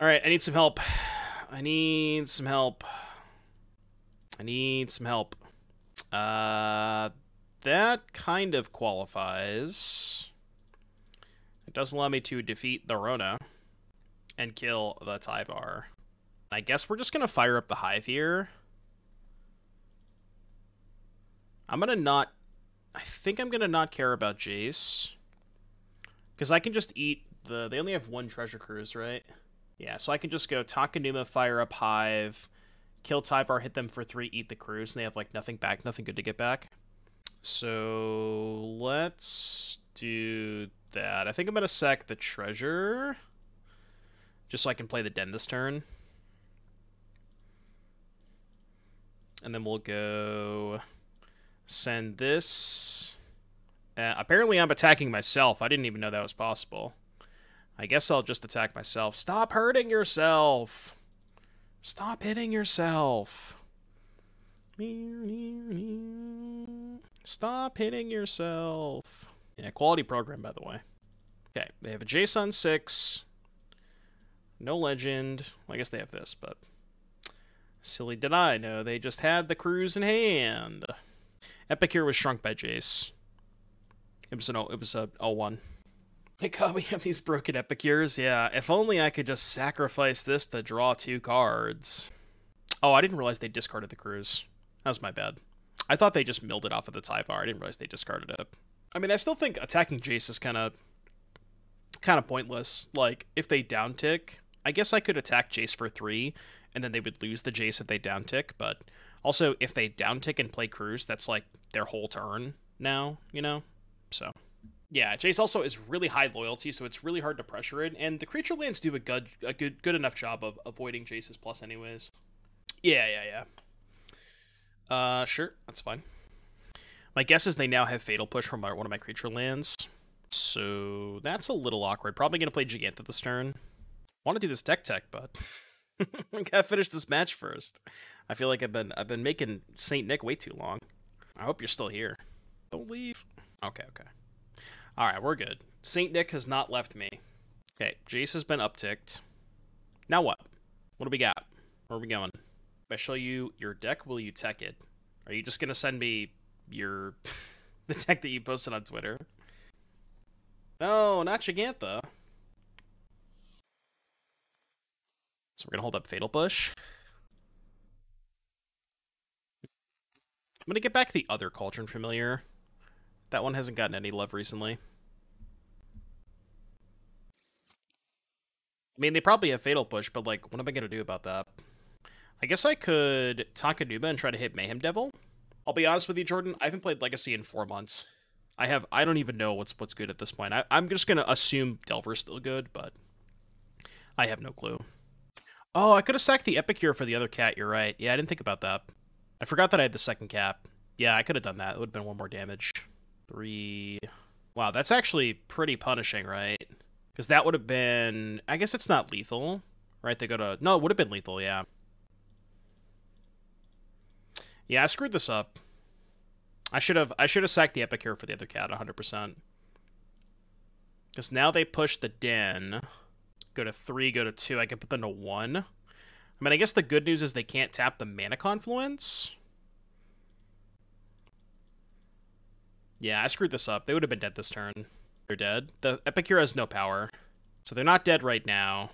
Alright, I need some help. I need some help. I need some help. That kind of qualifies. It does allow me to defeat the Rona and kill the Tyvar. I guess we're just gonna fire up the Hive here. I'm gonna not... I think I'm gonna not care about Jace. Because I can just eat the... They only have one treasure cruise, right? Yeah, so I can just go Takenuma, fire up Hive, kill Tyvar, hit them for 3, eat the cruise, and they have, like, nothing back, nothing good to get back. So let's do that. I think I'm gonna sack the treasure, just so I can play the Den this turn. And then we'll go send this. Apparently I'm attacking myself. I didn't even know that was possible. I guess I'll just attack myself. Stop hurting yourself! Stop hitting yourself! Stop hitting yourself! Yeah, quality program, by the way. Okay, they have a Jace on 6. No legend. Well, I guess they have this, but... Silly did I know, they just had the cruise in hand. Epicure was shrunk by Jace. It was a 0-1. My god, we have these broken Epicures. Yeah, if only I could just sacrifice this to draw 2 cards. Oh, I didn't realize they discarded the cruise. That was my bad. I thought they just milled it off of the Tyvar. I didn't realize they discarded it. I mean, I still think attacking Jace is kind of pointless. Like, if they downtick, I guess I could attack Jace for 3, and then they would lose the Jace if they downtick, but also, if they downtick and play cruise, that's like their whole turn now, you know? So... Yeah, Jace also is really high loyalty, so it's really hard to pressure it, and the creature lands do a good enough job of avoiding Jace's plus anyways. Yeah. Sure, that's fine. My guess is they now have Fatal Push from one of my creature lands, so that's a little awkward. Probably gonna play Jegantha this turn. Want to do this deck tech, but I gotta finish this match first. I feel like I've been making Saint Nick way too long. I hope you're still here. Don't leave. Okay. Alright, we're good. Saint Nick has not left me. Okay, Jace has been upticked. Now what? What do we got? Where are we going? If I show you your deck, will you tech it? Are you just going to send me your... the deck that you posted on Twitter? No, not Jegantha. So we're going to hold up Fatal Push. I'm going to get back the other Cauldron Familiar. That one hasn't gotten any love recently. I mean, they probably have Fatal Push, but, like, what am I going to do about that? I guess I could Takenuma and try to hit Mayhem Devil. I'll be honest with you, Jordan, I haven't played Legacy in 4 months. I don't even know what's good at this point. I'm just going to assume Delver's still good, but I have no clue. Oh, I could have sacked the Epicure for the other cat, you're right. Yeah, I didn't think about that. I forgot that I had the second cap. Yeah, I could have done that. It would have been 1 more damage. 3... Wow, that's actually pretty punishing, right? Because that would have been... I guess it's not lethal, right? They go to... No, it would have been lethal, yeah. Yeah, I screwed this up. I should have sacked the Epicure for the other cat, 100%. Because now they push the Den. Go to 3, go to 2. I can put them to 1. I mean, I guess the good news is they can't tap the Mana Confluence. Yeah, I screwed this up. They would have been dead this turn. They're dead. The Epicure has no power. So they're not dead right now.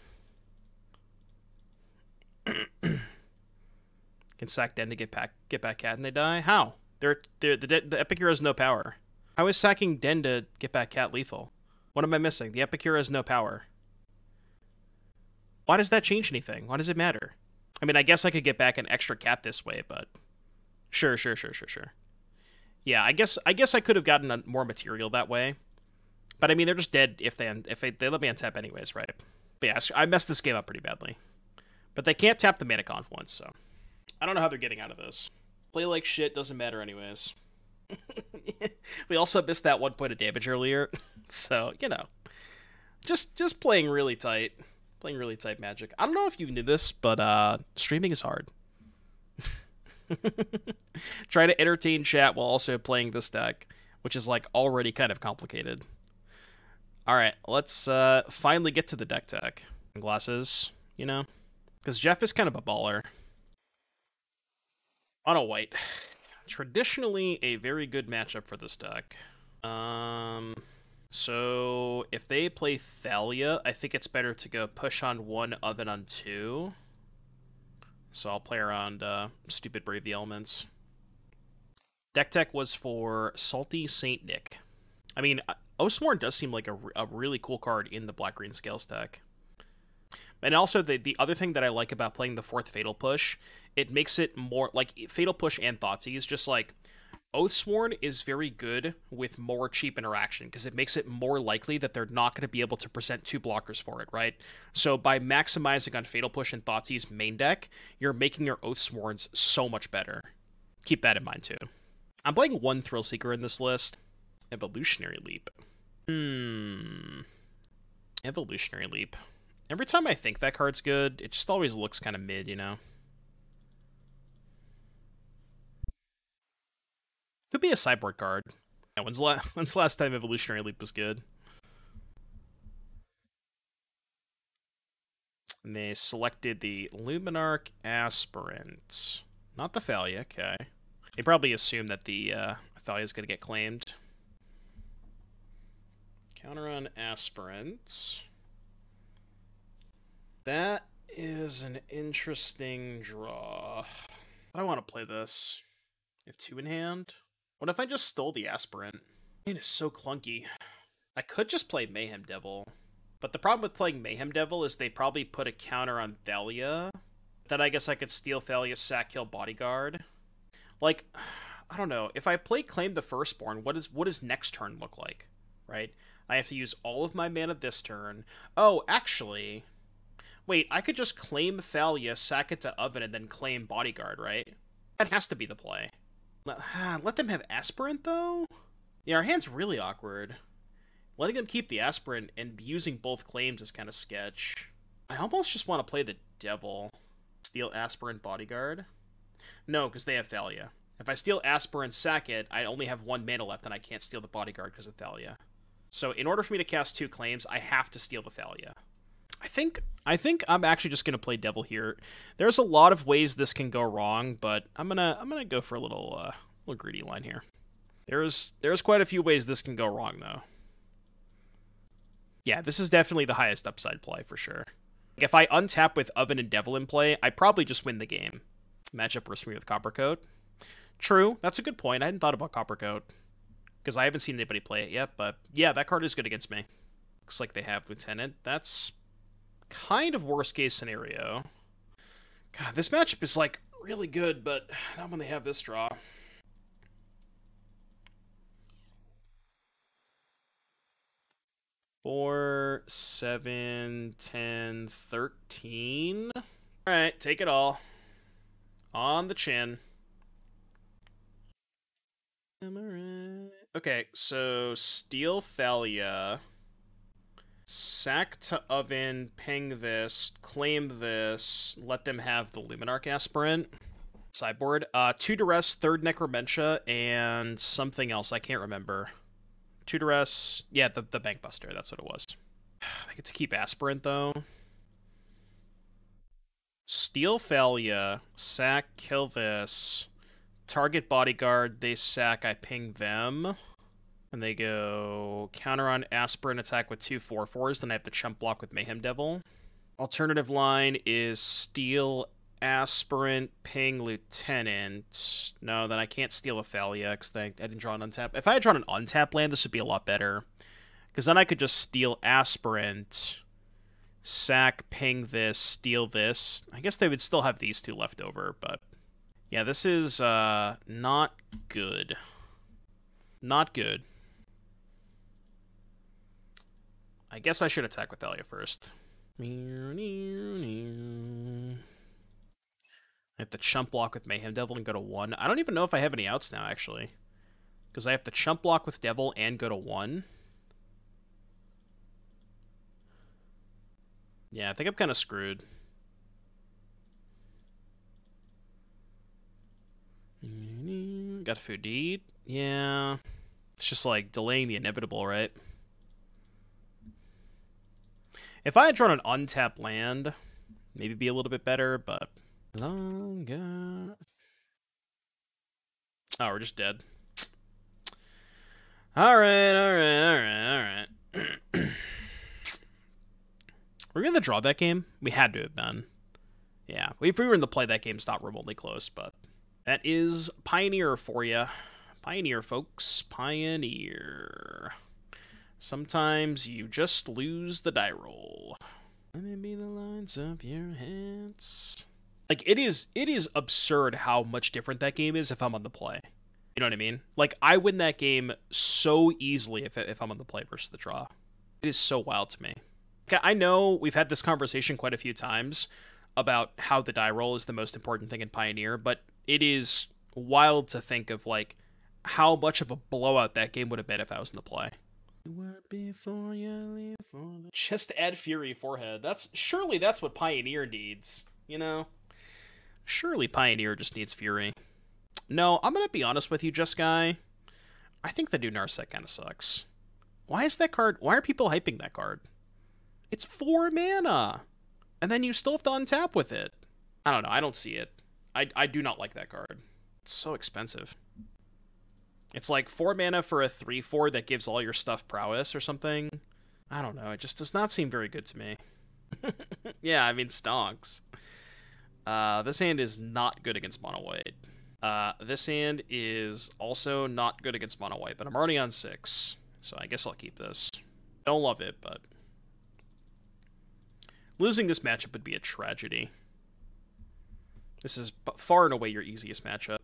Can sack Den to get back Cat and they die? How? The Epicure has no power. How is sacking Den to get back Cat lethal? What am I missing? The Epicure has no power. Why does that change anything? Why does it matter? I mean, I guess I could get back an extra Cat this way, but... Sure. Yeah, I guess I could have gotten more material that way. But I mean, they're just dead if they let me untap anyways, right? But yeah, I messed this game up pretty badly. But they can't tap the Mana Confluence, so... I don't know how they're getting out of this. Play like shit, doesn't matter anyways. We also missed that 1 point of damage earlier. So, you know. Just playing really tight. Playing really tight Magic. I don't know if you knew this, but streaming is hard. Trying to entertain chat while also playing this deck, which is like already kind of complicated. Alright, let's finally get to the deck tech. Glasses, you know? Because Jeff is kind of a baller. Mono white. Traditionally a very good matchup for this deck. So if they play Thalia, I think it's better to go push on 1, oven on 2. So I'll play around stupid Brave the Elements. Deck tech was for Salty Saint Nick. I mean, Oathsworn does seem like a really cool card in the Black-Green Scales deck. And also, the other thing that I like about playing the 4th Fatal Push, it makes it more, like, Fatal Push and Thoughtseize, just like, Oathsworn is very good with more cheap interaction, because it makes it more likely that they're not going to be able to present 2 blockers for it, right? So by maximizing on Fatal Push and Thoughtseize main deck, you're making your Oathsworns so much better. Keep that in mind, too. I'm playing 1 Thrillseeker in this list. Evolutionary Leap. Evolutionary Leap. Every time I think that card's good, it just always looks kind of mid, you know? Could be a sideboard card. Yeah, when's the last time Evolutionary Leap was good? And they selected the Luminarch Aspirant. Not the Thalia, okay. They probably assume that the Thalia is going to get claimed. Counter on Aspirant. That is an interesting draw. I don't want to play this. I have 2 in hand. What if I just stole the Aspirant? It is so clunky. I could just play Mayhem Devil. But the problem with playing Mayhem Devil is they probably put a counter on Thalia. Then I guess I could steal Thalia, sack, kill, Bodyguard. Like, I don't know. If I play Claim the Firstborn, what does next turn look like? Right? I have to use all of my mana this turn. Oh, actually... Wait, I could just claim Thalia, sack it to Oven, and then claim Bodyguard, right? That has to be the play. Let them have Aspirant, though? Yeah, our hand's really awkward. Letting them keep the Aspirant and using both claims is kind of sketch. I almost just want to play the Devil. Steal Aspirant, Bodyguard? No, because they have Thalia. If I steal Aspirant, sack it, I only have 1 mana left, and I can't steal the Bodyguard because of Thalia. So in order for me to cast 2 claims, I have to steal the Thalia. I think I'm actually just gonna play Devil here. There's a lot of ways this can go wrong, but I'm gonna go for a little greedy line here. There's quite a few ways this can go wrong though. Yeah, this is definitely the highest upside play for sure. If I untap with Oven and Devil in play, I probably just win the game. Matchup versus me with Coppercoat. True, that's a good point. I hadn't thought about Coppercoat because I haven't seen anybody play it yet. But yeah, that card is good against me. Looks like they have Lieutenant. That's kind of worst case scenario. God, this matchup is like really good, but not when they have this draw. Four, 7, 10, 13. All right, take it all. On the chin. Okay, so steal Thalia. Sack to Oven, ping this, claim this, let them have the Luminarch Aspirant. Sideboard. 2 Duress, 3rd Necromentia, and something else, I can't remember. 2 Duress, yeah, the Bankbuster, that's what it was. I get to keep Aspirant, though. Steal Thalia, sack, kill this. Target bodyguard, they sack, I ping them. And they go counter on Aspirant, attack with 2 4/4s, then I have to chump block with Mayhem Devil. Alternative line is steal Aspirant, ping Lieutenant. No, then I can't steal a Thalia because I didn't draw an untap. If I had drawn an untap land, this would be a lot better. Because then I could just steal Aspirant, sack, ping this, steal this. I guess they would still have these two left over, but... yeah, this is not good. Not good. I guess I should attack with Thalia first. I have to chump block with Mayhem Devil and go to 1. I don't even know if I have any outs now, actually. Because I have to chump block with Devil and go to 1. Yeah, I think I'm kind of screwed. Got food to eat. Yeah. It's just like delaying the inevitable, right? If I had drawn an untapped land, maybe be a little bit better, but... longer. Oh, we're just dead. Alright. Were we in the draw that game? We had to have been. Yeah, if we were in the play, that game's not remotely close, but... that is Pioneer for you. Pioneer, folks. Pioneer. Sometimes you just lose the die roll. Let me be the lines of your hands. Like, it is absurd how much different that game is if I'm on the play. You know what I mean? Like, I win that game so easily if I'm on the play versus the draw. It is so wild to me. Okay, I know we've had this conversation quite a few times about how the die roll is the most important thing in Pioneer, but it is wild to think of, like, how much of a blowout that game would have been if I was in the play. Before you leave for the... just add Fury forehead. Surely that's what Pioneer needs, you know? Surely Pioneer just needs Fury. No, I'm gonna be honest with you, Just Guy. I think the new Narset kind of sucks. Why is that card... why are people hyping that card? It's 4 mana! And then you still have to untap with it. I don't know, I don't see it. I do not like that card. It's so expensive. It's like 4 mana for a 3/4 that gives all your stuff prowess or something. I don't know, it just does not seem very good to me. Yeah, I mean, stonks. This hand is not good against mono white. This hand is also not good against mono white, but I'm already on 6, so I guess I'll keep this. Don't love it, but... losing this matchup would be a tragedy. This is far and away your easiest matchup.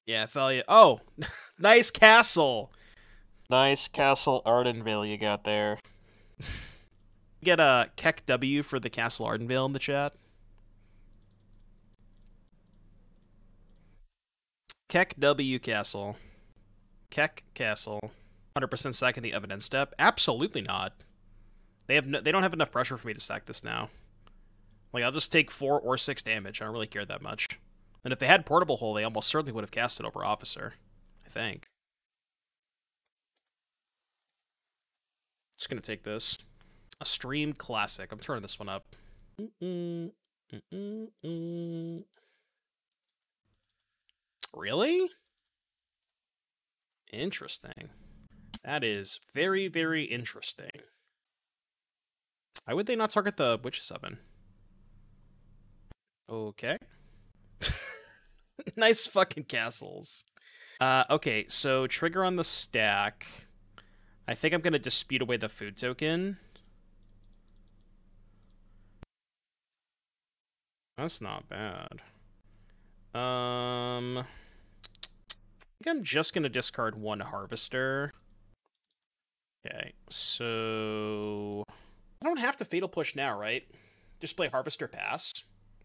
Yeah, Thalia. Oh, nice castle. Nice castle Ardenvale you got there. Get a Keck W for the castle Ardenvale in the chat. Keck W Castle. Keck Castle. 100% sacking the evidence step. Absolutely not. They don't have enough pressure for me to stack this now. Like, I'll just take 4 or 6 damage. I don't really care that much. And if they had Portable Hole, they almost certainly would have cast it over Officer. I think. Just gonna take this. A Stream Classic. I'm turning this one up. Really? Interesting. That is very, very interesting. Why would they not target the Witch Summon? Okay. Nice fucking castles. Okay, so trigger on the stack. I think I'm gonna dispute away the food token. That's not bad. I think I'm just gonna discard 1 Harvester. Okay, so... I don't have to Fatal Push now, right? Just play Harvester pass.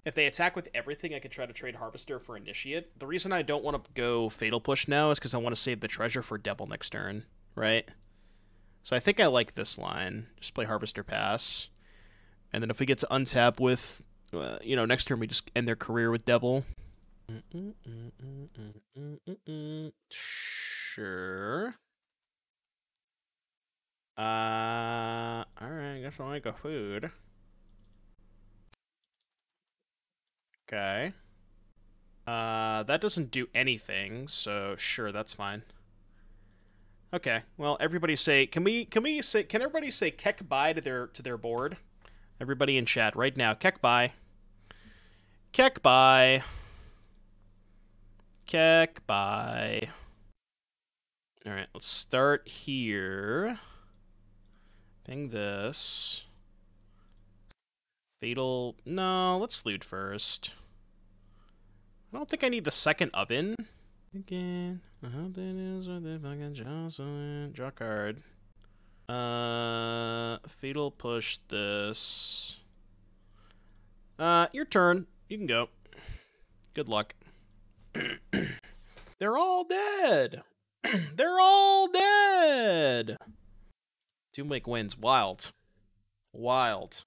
If they attack with everything, I could try to trade Harvester for Initiate. The reason I don't want to go Fatal Push now is because I want to save the treasure for Devil next turn, right? So I think I like this line. Just play Harvester pass. And then if we get to untap with, you know, next turn we just end their career with Devil. Sure. Alright, I guess I'll make a food. Okay. That doesn't do anything, so sure, that's fine. Okay, well, everybody say, can everybody say kek bye to their board? Everybody in chat right now, kek bye. Kek bye. Kek bye. Alright, let's start here. Ping this. Fatal, no, let's loot first. I don't think I need the second oven. Again, I hope that is what the fucking Jocelyn. Draw card. Fatal push this. Your turn. You can go. Good luck. They're all dead. They're all dead. Doomwake wins. Wild. Wild.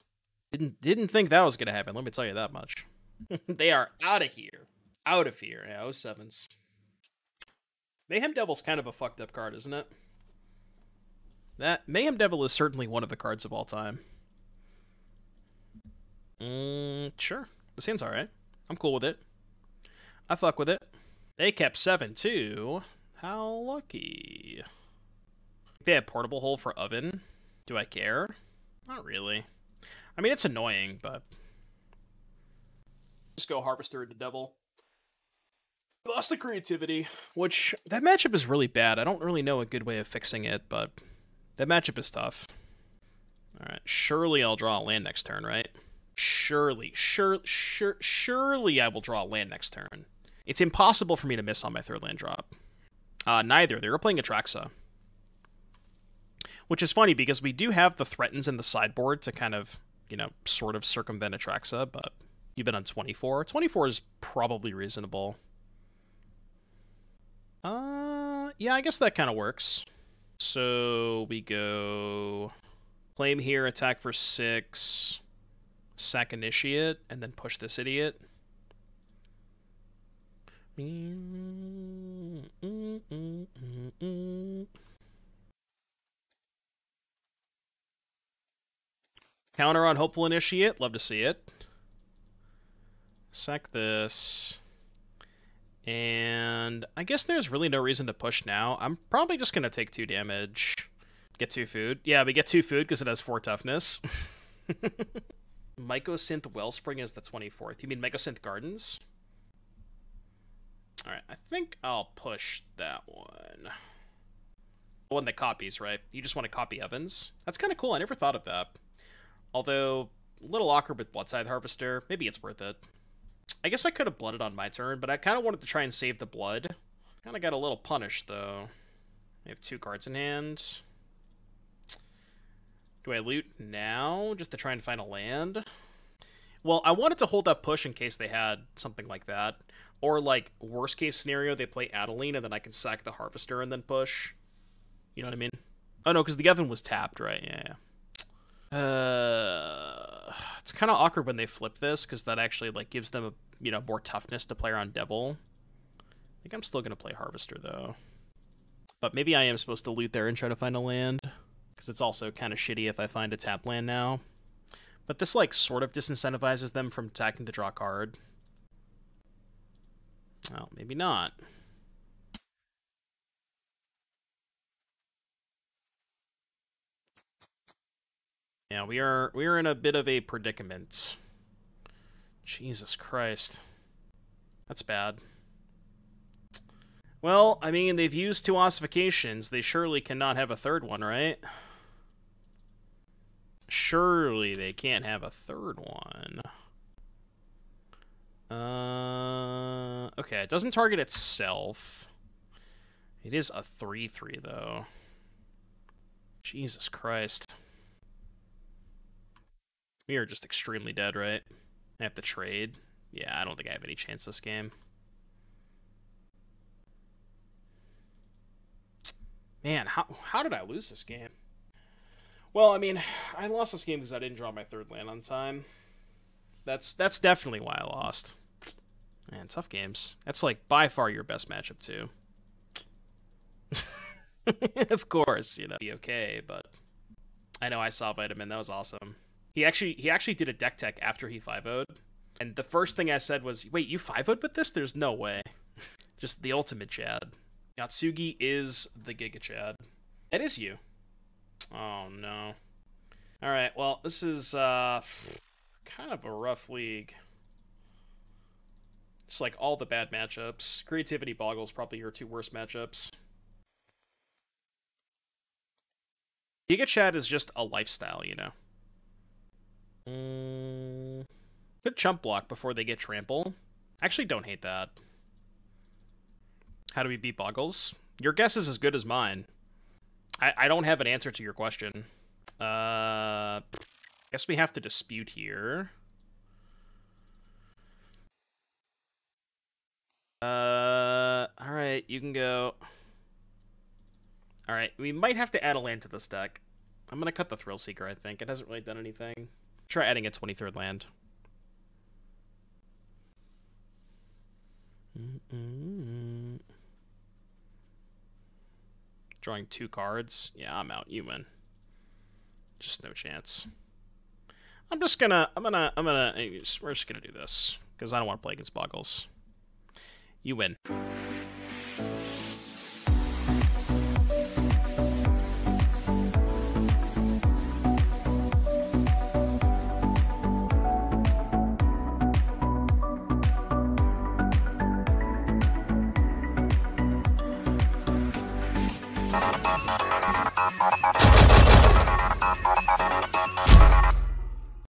Didn't think that was gonna happen. Let me tell you that much. They are out of here. Out of here. Yeah, 07s. Mayhem Devil's kind of a fucked up card, isn't it? That Mayhem Devil is certainly one of the cards of all time. Sure. This hand's alright. I'm cool with it. I fuck with it. They kept 7 too. How lucky. They have portable hole for oven. Do I care? Not really. I mean, it's annoying, but just go Harvester into Devil. Lost the creativity, which that matchup is really bad. I don't really know a good way of fixing it, but that matchup is tough. All right, surely I'll draw a land next turn, right? Surely I will draw a land next turn. It's impossible for me to miss on my third land drop. Neither. They were playing Atraxa. Which is funny, because we do have the threatens in the sideboard to kind of, you know, sort of circumvent Atraxa, but you've been on 24. 24 is probably reasonable. Yeah, I guess that kind of works. So we go claim here, attack for 6, sack Initiate, and then push this idiot. Counter on Hopeful Initiate, love to see it. Sack this. And I guess there's really no reason to push now. I'm probably just going to take 2 damage. Get 2 food. Yeah, we get 2 food because it has 4 toughness. Mycosynth Wellspring is the 24th. You mean Mycosynth Gardens? Alright, I think I'll push that one. The one that copies, right? You just want to copy Evans? That's kind of cool. I never thought of that. Although, a little awkward with Bloodtithe Harvester. Maybe it's worth it. I guess I could have blooded on my turn, but I kind of wanted to try and save the blood. Kind of got a little punished, though. I have 2 cards in hand. Do I loot now, just to try and find a land? Well, I wanted to hold up push in case they had something like that. Or, like, worst case scenario, they play Adeline, and then I can sack the Harvester and then push. You know what I mean? Oh, no, because the Oven was tapped, right? Yeah. It's kind of awkward when they flip this, because that actually, like, gives them, more toughness to play around Devil. I think I'm still going to play Harvester, though. But maybe I am supposed to loot there and try to find a land, because it's also kind of shitty if I find a tap land now. But this, like, sort of disincentivizes them from attacking to draw a card. Well, maybe not. Yeah, we are in a bit of a predicament. Jesus Christ. That's bad. Well, I mean, they've used 2 ossifications. They surely cannot have a third one, right? Surely they can't have a third one. Okay, it doesn't target itself. It is a 3/3, though. Jesus Christ. We are just extremely dead, right? I have to trade. Yeah, I don't think I have any chance this game. Man, how did I lose this game? Well, I mean, I lost this game because I didn't draw my third land on time. That's definitely why I lost. Man, tough games. That's like by far your best matchup too. Of course, you know, be okay, but I know I saw Vitamin. That was awesome. He actually did a deck tech after he 5-0'd, and the first thing I said was, "Wait, you 5-0'd with this? There's no way." Just the ultimate Chad. Yatsugi is the Giga Chad. That is you. Oh no. All right. Well, this is kind of a rough league. It's like all the bad matchups. Creativity Boggle's probably your two worst matchups. Giga Chad is just a lifestyle, you know. Good chump block before they get trample. Actually, don't hate that. How do we beat Boggles? Your guess is as good as mine. I don't have an answer to your question. Guess we have to dispute here. Alright, you can go. Alright, we might have to add a land to this deck. I'm gonna cut the Thrillseeker, I think. It hasn't really done anything. Try adding a 23rd land. Drawing 2 cards. Yeah, I'm out. You win. Just no chance. We're just gonna do this because I don't want to play against Boggles. You win.